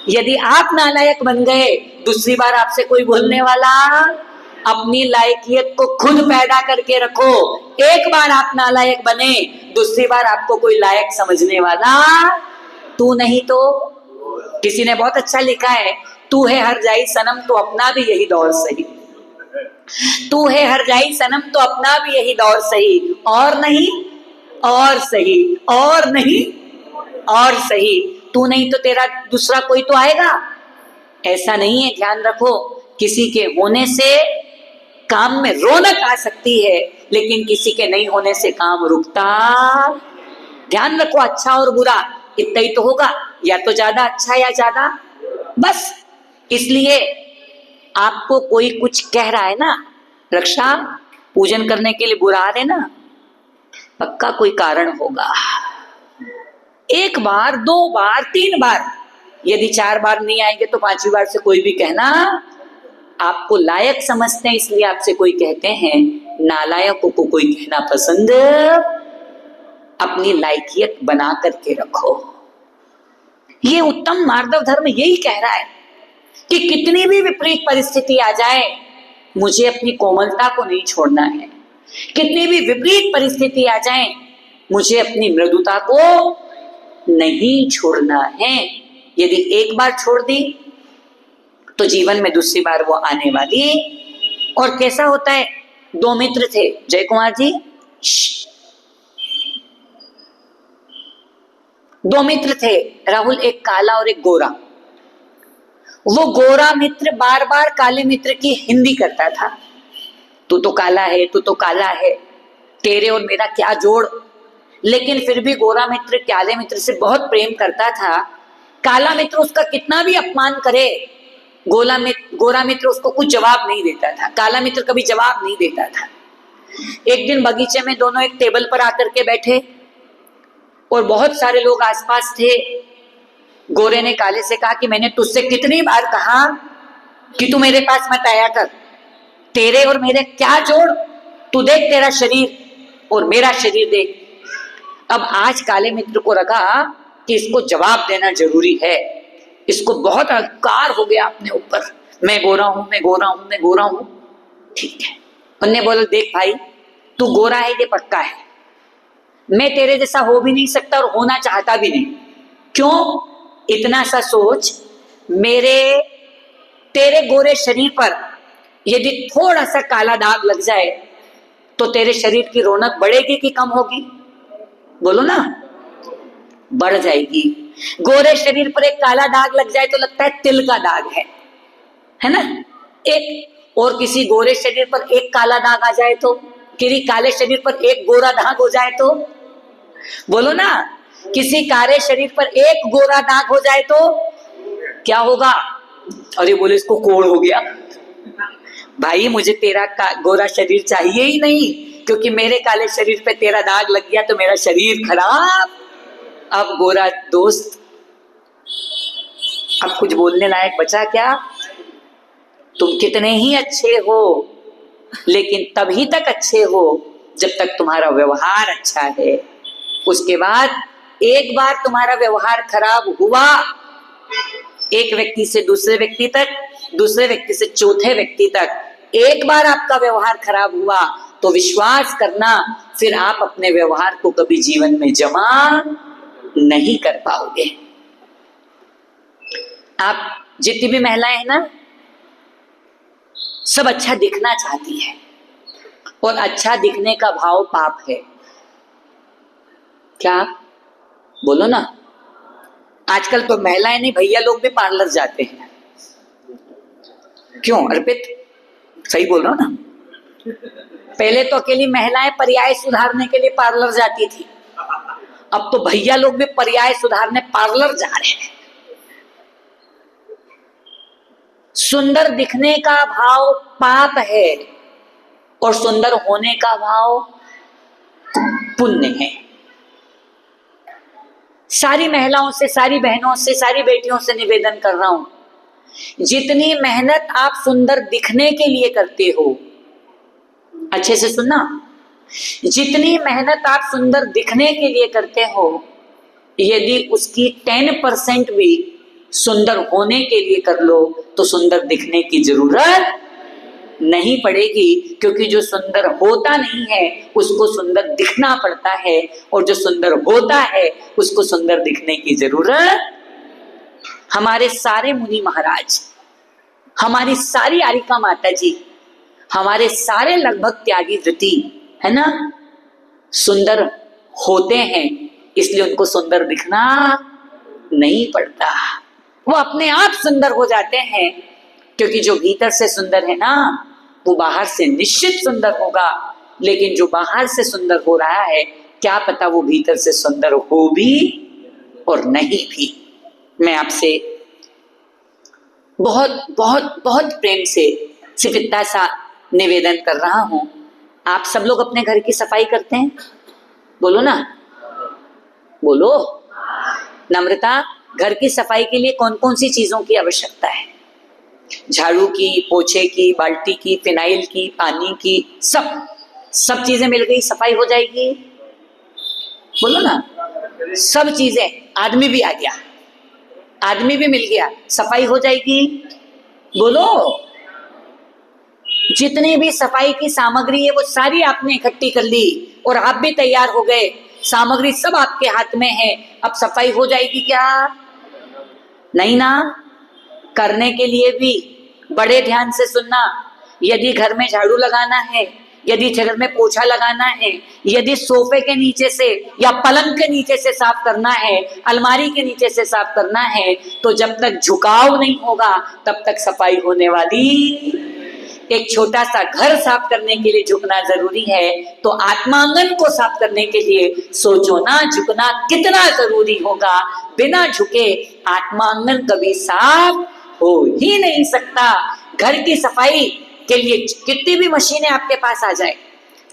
यदि आप नालायक बन गए, दूसरी बार आपसे कोई बोलने वाला, अपनी लायकियत को खुद पैदा करके रखो। एक बार आप नालायक बने, दूसरी बार आपको कोई लायक समझने वाला तू नहीं तो। किसी ने बहुत अच्छा लिखा है, तू है हर जाई सनम तो अपना भी यही दौर सही। तू है हर जाई सनम तो अपना भी यही दौर सही, और नहीं और सही, और नहीं और सही। तू नहीं तो तेरा दूसरा कोई तो आएगा। ऐसा नहीं है, ध्यान रखो। किसी के होने से काम में रौनक आ सकती है, लेकिन किसी के नहीं होने से काम रुकता। ध्यान रखो, अच्छा और बुरा इतना ही तो होगा, या तो ज्यादा अच्छा या ज्यादा बस। इसलिए आपको कोई कुछ कह रहा है ना, रक्षा पूजन करने के लिए बुला रहे ना, पक्का कोई कारण होगा। 1 बार 2 बार 3 बार, यदि 4 बार नहीं आएंगे तो 5वीं बार से कोई भी कहना आपको लायक समझते हैं इसलिए आपसे कोई कहते हैं, नालायकों को कोई कहना पसंद, अपनी लायकियत बना करके रखो। ये उत्तम मार्दव धर्म यही कह रहा है कि कितनी भी विपरीत परिस्थिति आ जाए, मुझे अपनी कोमलता को नहीं छोड़ना है। कितनी भी विपरीत परिस्थिति आ जाए, मुझे अपनी मृदुता को नहीं छोड़ना है। यदि एक बार छोड़ दी तो जीवन में दूसरी बार वो आने वाली। और कैसा होता है, दो मित्र थे, जय कुमार जी, दो मित्र थे राहुल, एक काला और एक गोरा। वो गोरा मित्र बार बार काले मित्र की हिंदी करता था, तू तो काला है, तू तो काला है, तेरे और मेरा क्या जोड़। लेकिन फिर भी गोरा मित्र काले मित्र से बहुत प्रेम करता था। काला मित्र उसका कितना भी अपमान करे, गोरा मित्र उसको कुछ जवाब नहीं देता था। काला मित्र कभी जवाब नहीं देता था। एक दिन बगीचे में दोनों एक टेबल पर आकर के बैठे और बहुत सारे लोग आसपास थे। गोरे ने काले से कहा कि मैंने तुझसे कितनी बार कहा कि तू मेरे पास मत आया कर, तेरे और मेरे क्या जोड़, तू देख तेरा शरीर और मेरा शरीर देख। अब आज काले मित्र को लगा कि इसको जवाब देना जरूरी है। इसको बहुत अहंकार हो गया अपने ऊपर, मैं गोरा हूं, मैं गोरा हूं, मैं गोरा हूं। ठीक है, उन्होंने बोला, देख भाई, तू गोरा है ये पक्का है, मैं तेरे जैसा हो भी नहीं सकता और होना चाहता भी नहीं। क्यों? इतना सा सोच, तेरे गोरे शरीर पर यदि थोड़ा सा काला दाग लग जाए तो तेरे शरीर की रौनक बढ़ेगी कि कम होगी? बोलो ना, बढ़ जाएगी। गोरे शरीर पर एक काला दाग लग जाए तो लगता है तिल का दाग है ना। एक और किसी गोरे शरीर पर एक काला दाग आ जाए तो, किसी काले शरीर पर एक गोरा दाग हो जाए तो, बोलो ना, किसी काले शरीर पर एक गोरा दाग हो जाए तो क्या होगा? अरे बोले, इसको कोढ़ हो गया। भाई, मुझे तेरा गोरा शरीर चाहिए ही नहीं, क्योंकि मेरे काले शरीर पे तेरा दाग लग गया तो मेरा शरीर खराब। अब गोरा दोस्त अब कुछ बोलने लायक बचा क्या? तुम कितने ही अच्छे हो, लेकिन तभी तक अच्छे हो जब तक तुम्हारा व्यवहार अच्छा है। उसके बाद एक बार तुम्हारा व्यवहार खराब हुआ, एक व्यक्ति से दूसरे व्यक्ति तक, दूसरे व्यक्ति से चौथे व्यक्ति तक, एक बार आपका व्यवहार खराब हुआ तो विश्वास करना, फिर आप अपने व्यवहार को कभी जीवन में जमा नहीं कर पाओगे। आप जितनी भी महिलाएं हैं ना, सब अच्छा दिखना चाहती है, और अच्छा दिखने का भाव पाप है। क्या? बोलो ना। आजकल तो महिलाएं नहीं, भैया लोग भी पार्लर जाते हैं। क्यों अर्पित? सही बोल रहा हूं ना? पहले तो अकेली महिलाएं पर्याय सुधारने के लिए पार्लर जाती थी, अब तो भैया लोग भी पर्याय सुधारने पार्लर जा रहे हैं। सुंदर दिखने का भाव पाप है और सुंदर होने का भाव पुण्य है। सारी महिलाओं से, सारी बहनों से, सारी बेटियों से निवेदन कर रहा हूं, जितनी मेहनत आप सुंदर दिखने के लिए करते हो, अच्छे से सुनना, जितनी मेहनत आप सुंदर दिखने के लिए करते हो, यदि उसकी 10% भी सुंदर होने के लिए कर लो तो सुंदर दिखने की जरूरत नहीं पड़ेगी, क्योंकि जो सुंदर होता नहीं है उसको सुंदर दिखना पड़ता है, और जो सुंदर होता है उसको सुंदर दिखने की जरूरत। हमारे सारे मुनि महाराज, हमारी सारी आरिका माता जी, हमारे सारे लगभग त्यागी व्रती है ना, सुंदर होते हैं, इसलिए उनको सुंदर दिखना नहीं पड़ता, वो अपने आप सुंदर हो जाते हैं। क्योंकि जो भीतर से सुंदर है ना, वो बाहर से निश्चित सुंदर होगा, लेकिन जो बाहर से सुंदर हो रहा है, क्या पता वो भीतर से सुंदर हो भी और नहीं भी। मैं आपसे बहुत बहुत बहुत प्रेम से सिर्फ इतना सा निवेदन कर रहा हूं, आप सब लोग अपने घर की सफाई करते हैं? बोलो ना, बोलो। नम्रता, घर की सफाई के लिए कौन कौन सी चीजों की आवश्यकता है? झाड़ू की, पोछे की, बाल्टी की, फिनाइल की, पानी की, सब चीजें मिल गई, सफाई हो जाएगी? बोलो ना, सब चीजें, आदमी भी आ गया, आदमी भी मिल गया, सफाई हो जाएगी? बोलो। जितनी भी सफाई की सामग्री है वो सारी आपने इकट्ठी कर ली और आप भी तैयार हो गए, सामग्री सब आपके हाथ में है, अब सफाई हो जाएगी क्या? नहीं ना। करने के लिए भी बड़े ध्यान से सुनना। यदि घर में झाड़ू लगाना है, यदि घर में पोछा लगाना है, यदि सोफे के नीचे से या पलंग के नीचे से साफ करना है, अलमारी के नीचे से साफ करना है, तो जब तक झुकाव नहीं होगा तब तक सफाई होने वाली। एक छोटा सा घर साफ करने के लिए झुकना जरूरी है, तो आत्मांगन को साफ करने के लिए सोचो ना, झुकना कितना जरूरी होगा। बिना झुके आत्मांगन कभी साफ हो ही नहीं सकता। घर की सफाई के लिए कितनी भी मशीनें आपके पास आ जाए,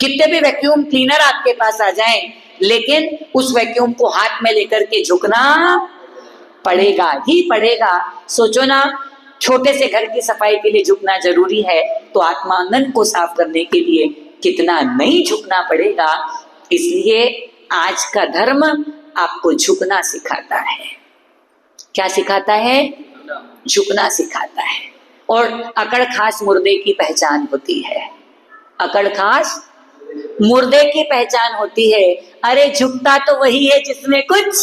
कितने भी वैक्यूम क्लीनर आपके पास आ जाए, लेकिन उस वैक्यूम को हाथ में लेकर के झुकना पड़ेगा ही पड़ेगा। सोचो ना, छोटे से घर की सफाई के लिए झुकना जरूरी है, तो आत्मांगन को साफ करने के लिए कितना नहीं झुकना पड़ेगा। इसलिए आज का धर्म आपको झुकना सिखाता है। क्या सिखाता है? झुकना सिखाता है। और अकड़ खास मुर्दे की पहचान होती है, अकड़ खास मुर्दे की पहचान होती है। अरे झुकता तो वही है जिसमें कुछ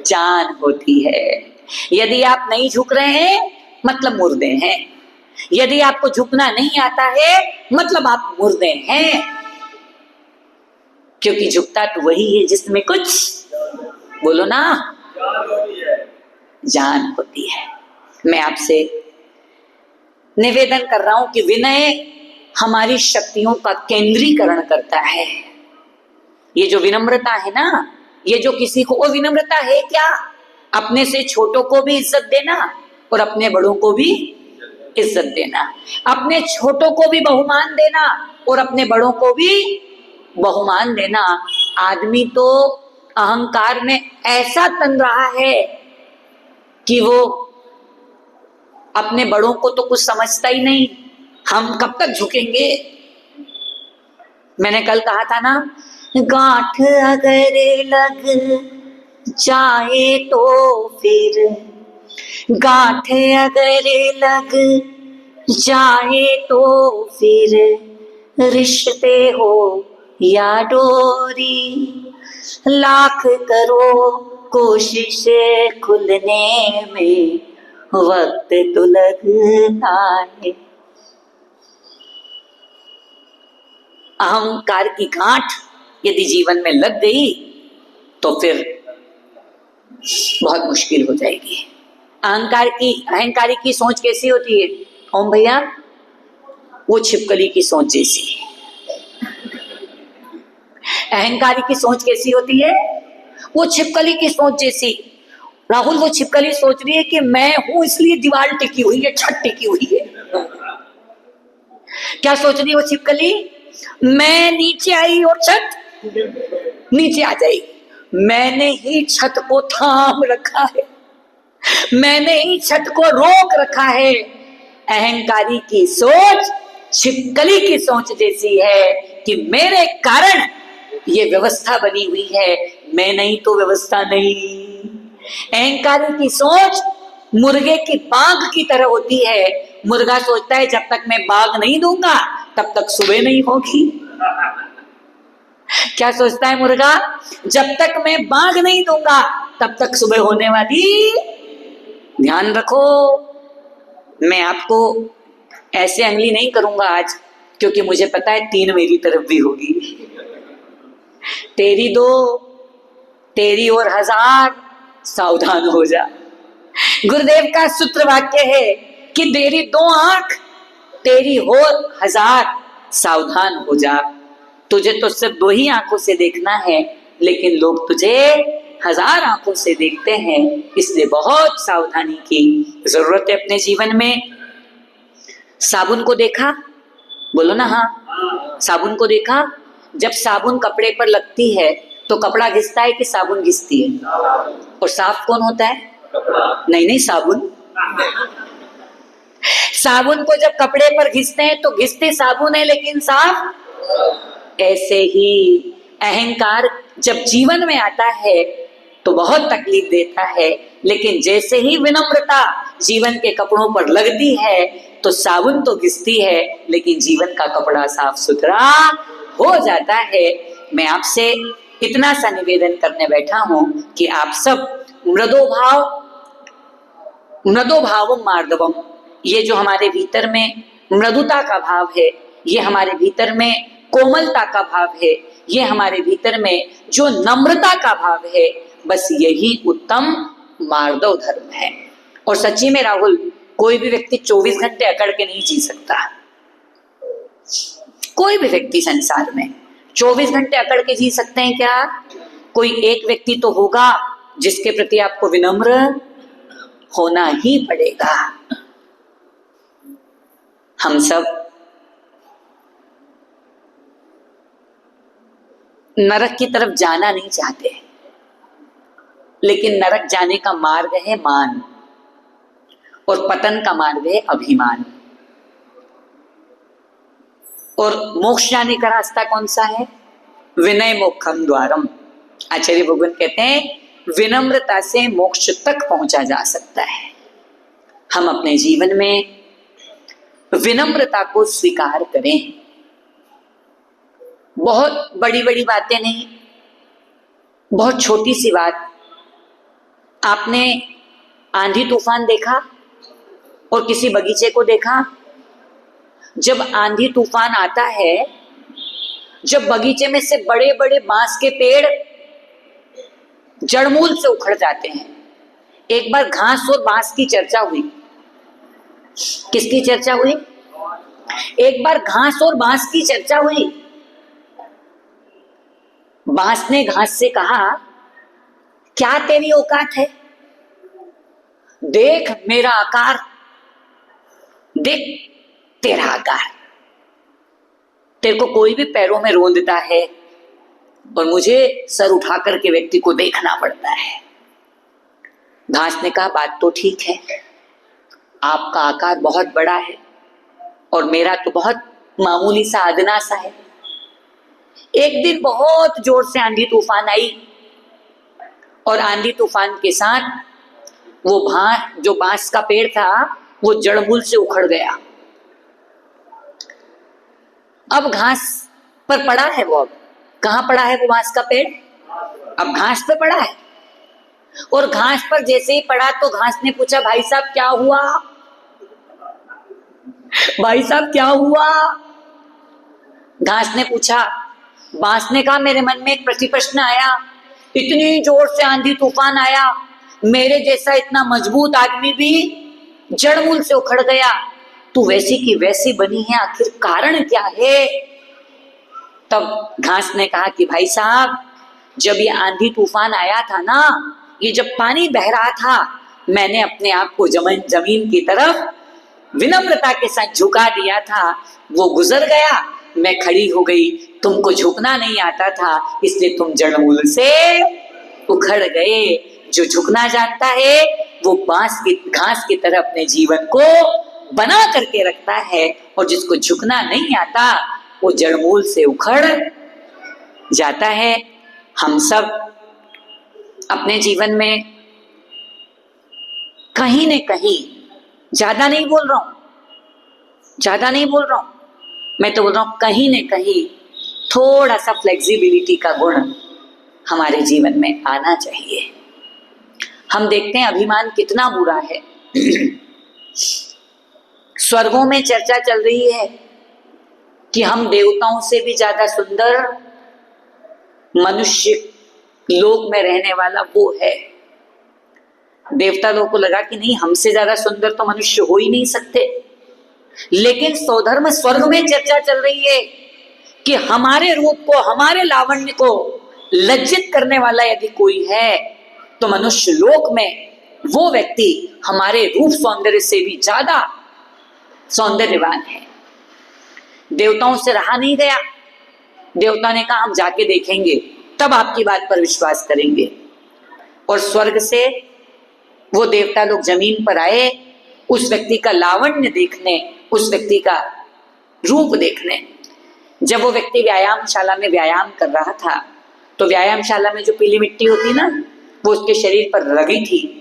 जान होती है। यदि आप नहीं झुक रहे हैं मतलब मुर्दे हैं, यदि आपको झुकना नहीं आता है मतलब आप मुर्दे हैं, क्योंकि झुकता तो वही है जिसमें कुछ, बोलो ना, जान होती है। मैं आपसे निवेदन कर रहा हूं कि विनय हमारी शक्तियों का केंद्रीकरण करता है। ये जो विनम्रता है ना, ये जो किसी को, वो विनम्रता है क्या? अपने से छोटों को भी इज्जत देना और अपने बड़ों को भी इज्जत देना, अपने छोटों को भी बहुमान देना और अपने बड़ों को भी बहुमान देना। आदमी तो अहंकार में ऐसा तन रहा है कि वो अपने बड़ों को तो कुछ समझता ही नहीं। हम कब तक झुकेंगे? मैंने कल कहा था ना, गांठ अगर लग जाए तो फिर, गांठ अगर लग जाए तो फिर रिश्ते हो या डोरी, लाख करो कोशिश खुलने में वक्त तो लगता है। अहंकार की गांठ यदि जीवन में लग गई तो फिर बहुत मुश्किल हो जाएगी। अहंकारी की सोच कैसी होती है ओम भैया? वो छिपकली की सोच जैसी। अहंकारी की सोच कैसी होती है? वो छिपकली की सोच जैसी। राहुल, वो छिपकली सोच रही है कि मैं हूं इसलिए दीवार टिकी हुई है, छत टिकी हुई है। क्या सोच रही है वो छिपकली? मैं नीचे आई और छत नीचे आ जाएगी। मैंने ही छत को थाम रखा है, मैंने ही छत को रोक रखा है। अहंकारी की सोच छिपकली की सोच जैसी है कि मेरे कारण ये व्यवस्था बनी हुई है, मैं नहीं तो व्यवस्था नहीं। अहंकारी की सोच मुर्गे की बाघ की तरह होती है। मुर्गा सोचता है जब तक मैं बाघ नहीं दूंगा तब तक सुबह नहीं होगी। क्या सोचता है मुर्गा? जब तक मैं बाघ नहीं दूंगा तब तक सुबह होने वाली। ध्यान रखो, मैं आपको ऐसे अंगली नहीं करूंगा आज, क्योंकि मुझे पता है 3 मेरी तरफ भी होगी। तेरी 2, तेरी और 1000, सावधान हो जा। गुरुदेव का सूत्र वाक्य है कि तेरी 2 आंख, तेरी और 1000, सावधान हो जा। तुझे तो सिर्फ 2 ही आंखों से देखना है, लेकिन लोग तुझे 1000 आंखों से देखते हैं, इसलिए बहुत सावधानी की जरूरत है अपने जीवन में। साबुन को देखा? बोलो ना हाँ। साबुन को देखा? जब साबुन कपड़े पर लगती है तो कपड़ा घिसता है कि साबुन घिसती है? और साफ कौन होता है? नहीं, साबुन। साबुन को जब कपड़े पर घिसते हैं तो घिसते साबुन है लेकिन साफ। ऐसे ही अहंकार जब जीवन में आता है तो बहुत तकलीफ देता है, लेकिन जैसे ही विनम्रता जीवन के कपड़ों पर लगती है तो साबुन तो घिसती है लेकिन जीवन का कपड़ा साफ सुथरा हो जाता है। मैं आपसे इतना सा निवेदन करने बैठा हूं कि आप सब मृदोभावम मार्दवम, ये जो हमारे भीतर में मृदुता का भाव है, ये हमारे भीतर में कोमलता का भाव है, ये हमारे भीतर में जो नम्रता का भाव है, बस यही उत्तम मार्दव धर्म है। और सच्ची में राहुल, कोई भी व्यक्ति 24 घंटे अकड़ के नहीं जी सकता। कोई भी व्यक्ति संसार में 24 घंटे अकड़ के जी सकते हैं क्या? कोई एक व्यक्ति तो होगा जिसके प्रति आपको विनम्र होना ही पड़ेगा। हम सब नरक की तरफ जाना नहीं चाहते, लेकिन नरक जाने का मार्ग है मान, और पतन का मार्ग है अभिमान। और मोक्ष जाने का रास्ता कौन सा है? विनय मोक्षम द्वारम। आचार्य भगवान कहते हैं विनम्रता से मोक्ष तक पहुंचा जा सकता है। हम अपने जीवन में विनम्रता को स्वीकार करें। बहुत बड़ी बड़ी बातें नहीं, बहुत छोटी सी बात। आपने आंधी तूफान देखा और किसी बगीचे को देखा? जब आंधी तूफान आता है, जब बगीचे में से बड़े बड़े बांस के पेड़ जड़मूल से उखड़ जाते हैं। एक बार घास और बांस की चर्चा हुई। किसकी चर्चा हुई? एक बार घास और बांस की चर्चा हुई। बांस ने घास से कहा, क्या तेरी औकात है? देख मेरा आकार, देख तेरा आकार। तेरे को कोई भी पैरों में रोंदता है और मुझे सर उठा करके व्यक्ति को देखना पड़ता है। घास ने कहा, बात तो ठीक है, आपका आकार बहुत बड़ा है और मेरा तो बहुत मामूली सा अदना सा है। एक दिन बहुत जोर से आंधी तूफान आई और आंधी तूफान के साथ वो जो बांस का पेड़ था वो जड़मूल से उखड़ गया। अब घास पर पड़ा है वो। अब कहां पड़ा है वो बांस का पेड़? अब घास पे पड़ा है। और घास पर जैसे ही पड़ा तो घास ने पूछा, भाई साहब क्या हुआ? भाई साहब क्या हुआ? घास ने पूछा। बांस ने कहा, मेरे मन में एक प्रश्न आया, इतनी जोर से आंधी तूफान आया, मेरे जैसा इतना मजबूत आदमी भी जड़मूल से उखड़ गया, तू वैसी की वैसी बनी है, आखिर कारण क्या है? तब घास ने कहा कि भाई साहब, जब ये आंधी तूफान आया था ना, ये जब पानी बह रहा था, मैंने अपने आप को जमीन की तरफ विनम्रता के साथ झुका दिया था। वो गुजर गया, मैं खड़ी हो गई। तुमको झुकना नहीं आता था, इसलिए तुम जड़मूल से उखड़ गए। जो झुकना जानता है वो घास की तरह अपने जीवन को बना करके रखता है, और जिसको झुकना नहीं आता वो जड़मूल से उखड़ जाता है। हम सब अपने जीवन में कहीं न कहीं, ज्यादा नहीं बोल रहा हूं, मैं तो बोल रहा हूं कहीं न कहीं थोड़ा सा फ्लेक्सिबिलिटी का गुण हमारे जीवन में आना चाहिए। हम देखते हैं अभिमान कितना बुरा है। स्वर्गों में चर्चा चल रही है कि हम देवताओं से भी ज्यादा सुंदर मनुष्य लोक में रहने वाला वो है। देवता लोगों को लगा कि नहीं, हमसे ज्यादा सुंदर तो मनुष्य हो ही नहीं सकते। लेकिन सौधर्म स्वर्ग में चर्चा चल रही है कि हमारे रूप को, हमारे लावण्य को लज्जित करने वाला यदि कोई है तो मनुष्य लोक में वो व्यक्ति हमारे रूप सौंदर्य से भी ज्यादा सौंदर्यवान है। देवताओं से रहा नहीं गया। देवता ने कहा, हम जाके देखेंगे, तब आपकी बात पर विश्वास करेंगे। और स्वर्ग से वो देवता लोग जमीन पर आए उस व्यक्ति का लावण्य देखने, उस व्यक्ति का रूप देखने। जब वो व्यक्ति व्यायामशाला में व्यायाम कर रहा था तो व्यायामशाला में जो पीली मिट्टी होती ना, वो उसके शरीर पर लगी थी,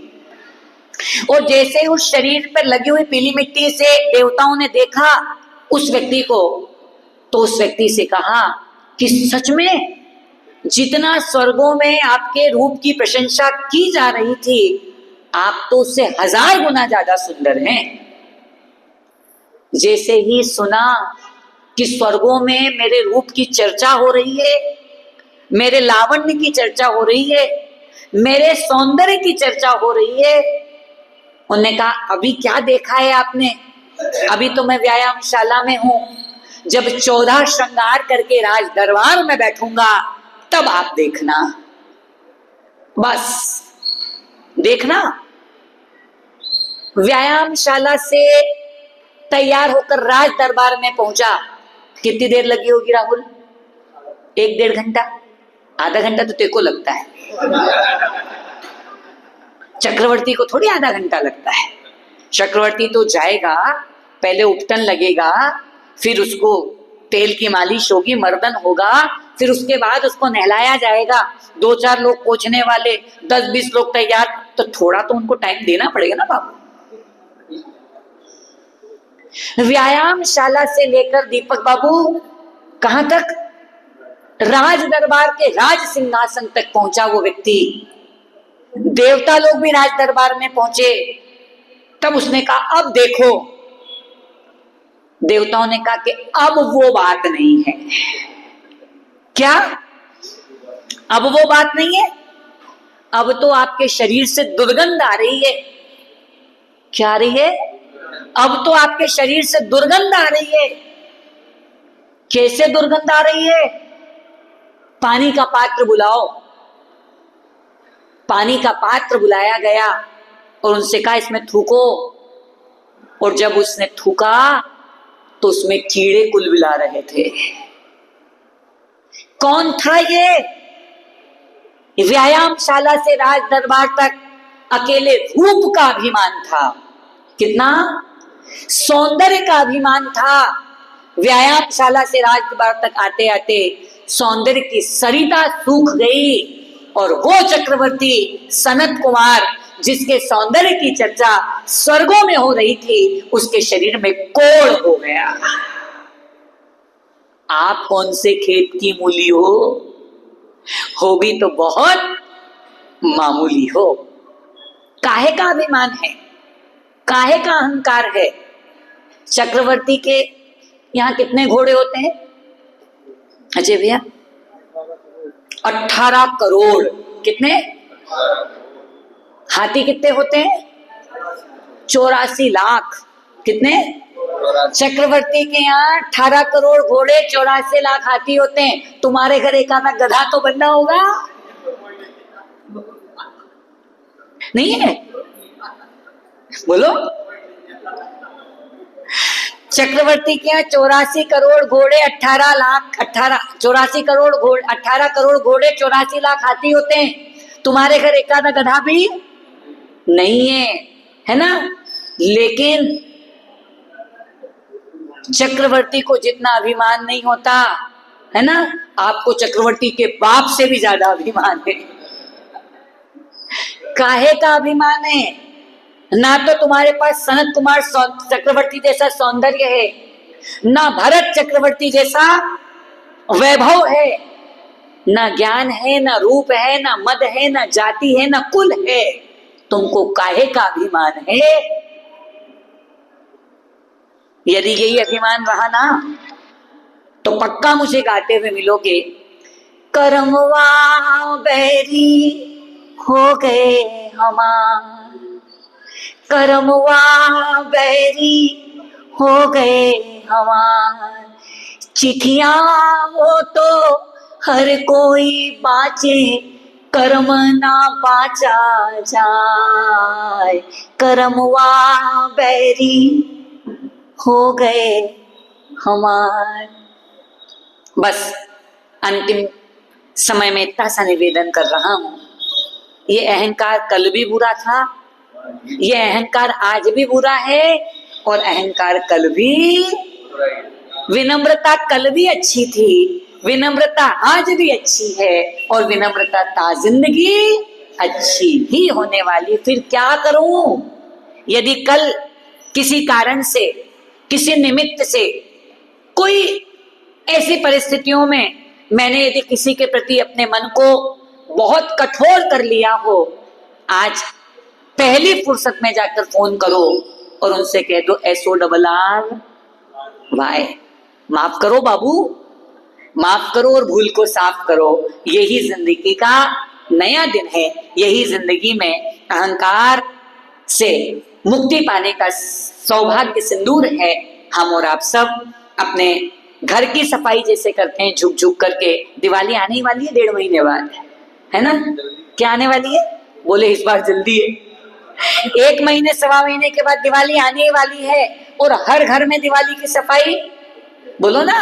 और जैसे ही उस शरीर पर लगी हुई पीली मिट्टी से देवताओं ने देखा उस व्यक्ति को, तो उस व्यक्ति से कहा कि सच में जितना स्वर्गों में आपके रूप की प्रशंसा की जा रही थी, आप तो उससे 1000 गुना ज्यादा सुंदर हैं। जैसे ही सुना कि स्वर्गों में मेरे रूप की चर्चा हो रही है, मेरे लावण्य की चर्चा हो रही है, मेरे सौंदर्य की चर्चा हो रही है, उन्होंने कहा अभी क्या देखा है आपने? अभी तो मैं व्यायामशाला में हूं, जब 14 श्रृंगार करके राज दरबार में बैठूंगा तब आप देखना, बस देखना। व्यायामशाला से तैयार होकर राज दरबार में पहुंचा, कितनी देर लगी होगी राहुल? 1-1.5 घंटा, आधा घंटा तो तेरे को लगता है, चक्रवर्ती को थोड़ी आधा घंटा लगता है। चक्रवर्ती तो जाएगा, पहले उपटन लगेगा, फिर उसको तेल की मालिश होगी, मर्दन होगा, फिर उसके बाद उसको नहलाया जाएगा, 2-4 लोग पोंछने वाले, 10-20 लोग तैयार, तो थोड़ा तो उनको टाइम देना पड़ेगा ना बाबू। व्यायामशाला से लेकर दीपक बाबू कहां तक? राज दरबार के राज सिंहासन तक पहुंचा वो व्यक्ति। देवता लोग भी राज दरबार में पहुंचे, तब उसने कहा अब देखो। देवताओं ने कहा कि अब वो बात नहीं है। क्या? अब वो बात नहीं है? अब तो आपके शरीर से दुर्गंध आ रही है। क्या आ रही है? अब तो आपके शरीर से दुर्गंध आ रही है। कैसे दुर्गंध आ रही है? पानी का पात्र बुलाओ। पानी का पात्र बुलाया गया और उनसे कहा इसमें थूको, और जब उसने थूका तो उसमें कीड़े कुलबिला रहे थे। कौन था ये? व्यायामशाला से राज दरबार तक अकेले रूप का अभिमान था। कितना? सौंदर्य का अभिमान था। व्यायामशाला से राज दरबार तक आते आते सौंदर्य की सरिता सूख गई, और वो चक्रवर्ती सनत कुमार जिसके सौंदर्य की चर्चा स्वर्गों में हो रही थी, उसके शरीर में कोढ़ हो गया। आप कौन से खेत की मूली हो? होगी तो बहुत मामूली हो। काहे का अभिमान है? काहे का अहंकार है? चक्रवर्ती के यहां कितने घोड़े होते हैं अजय भैया? 18 करोड़। कितने? हाथी कितने होते हैं? 84 लाख। कितने? चक्रवर्ती के यहाँ 18 करोड़ घोड़े, 84 लाख हाथी होते हैं। तुम्हारे घर एक आधा गधा तो बनना होगा, नहीं है? बोलो। चक्रवर्ती के यहाँ 84 करोड़ घोड़े, 84 करोड़ घोड़े, 18 करोड़ घोड़े, 84 लाख हाथी होते हैं। तुम्हारे घर एक आधा गधा भी नहीं है, है ना? लेकिन चक्रवर्ती को जितना अभिमान नहीं होता, है ना, आपको चक्रवर्ती के बाप से भी ज्यादा अभिमान है। काहे का अभिमान है? ना तो तुम्हारे पास सनत कुमार चक्रवर्ती जैसा सौंदर्य है, ना भरत चक्रवर्ती जैसा वैभव है, ना ज्ञान है, ना रूप है, ना मद है, ना जाति है, ना कुल है। तुमको काहे का अभिमान है? यदि यही अभिमान रहा ना तो पक्का मुझे गाते हुए मिलोगे। करमवा बैरी हो गए हमार, करमवा बैरी हो गए हमार, चिट्ठियां वो तो हर कोई बाचे, कर्म ना बाचा जाए, करमवा बैरी हो गए हमार। बस अंतिम समय में इतना सा निवेदन कर रहा हूं, ये अहंकार कल भी बुरा था, ये अहंकार आज भी बुरा है और अहंकार कल भी, विनम्रता कल भी अच्छी थी, विनम्रता आज भी अच्छी है और विनम्रता ता जिंदगी अच्छी ही होने वाली। फिर क्या करूं? यदि कल किसी कारण से, किसी निमित्त से, कोई ऐसी परिस्थितियों में मैंने यदि किसी के प्रति अपने मन को बहुत कठोर कर लिया हो, आज पहली फुर्सत में जाकर फोन करो और उनसे कह दो SORRY, माफ करो बाबू, माफ करो और भूल को साफ करो। यही जिंदगी का नया दिन है, यही जिंदगी में अहंकार से मुक्ति पाने का सौभाग्य सिंदूर है। हम और आप सब अपने घर की सफाई जैसे करते हैं झुक झुक करके। दिवाली आने वाली है 1.5 महीने बाद, है ना? क्या आने वाली है? बोले इस बार जल्दी है। 1 महीने 1.25 महीने के बाद दिवाली आने वाली है और हर घर में दिवाली की सफाई बोलो ना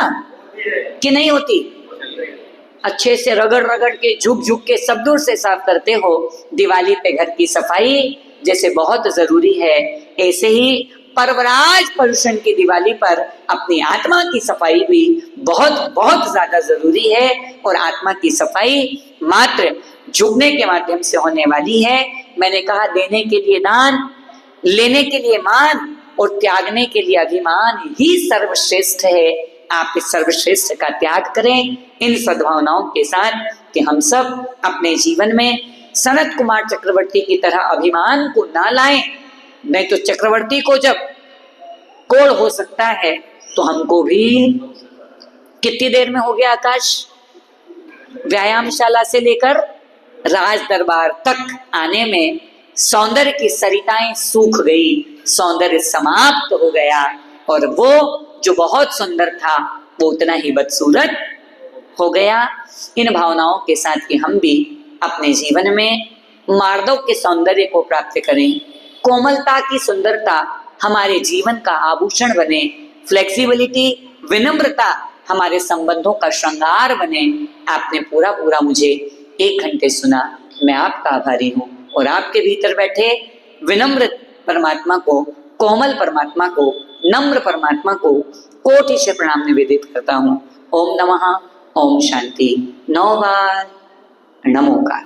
कि नहीं होती? अच्छे से रगड़ रगड़ के झुक झुक के सब दूर से साफ करते हो। दिवाली पे घर की सफाई जैसे बहुत जरूरी है, ऐसे ही पर्वराज पर्युषण की दिवाली पर अपनी आत्मा की सफाई भी बहुत बहुत ज्यादा जरूरी है। और आत्मा की सफाई मात्र झुकने के माध्यम से होने वाली है। मैंने कहा देने के लिए दान, लेने के लिए मान और त्यागने के लिए अभिमान ही सर्वश्रेष्ठ है। आप इस सर्वश्रेष्ठ का त्याग करें इन सद्भावनाओं के साथ कि हम सब अपने जीवन में सनत कुमार चक्रवर्ती की तरह अभिमान को ना लाएं। नहीं तो चक्रवर्ती को जब कोढ़ हो सकता है तो हमको भी। कितनी देर में हो गया आकाश? व्यायामशाला से लेकर राज दरबार तक आने में सौंदर्य की सरिताएं सूख गई, सौंदर्य समाप्त हो गया और वो जो बहुत सुंदर था वो उतना ही बदसूरत हो गया। इन भावनाओं के साथ कि हम भी अपने जीवन में मार्दव के सौंदर्य को प्राप्त करें, कोमलता की सुंदरता हमारे जीवन का आभूषण बने, फ्लेक्सिबिलिटी, विनम्रता हमारे संबंधों का श्रृंगार बने। आपने पूरा पूरा मुझे 1 घंटे सुना, मैं आपका आभारी हूँ और आपके भीतर बैठे विनम्र परमात्मा को, कोमल परमात्मा को, नम्र परमात्मा को कोटि से प्रणाम निवेदित करता हूँ। ओम नमः, ओम शांति। 9 बार नमोकार।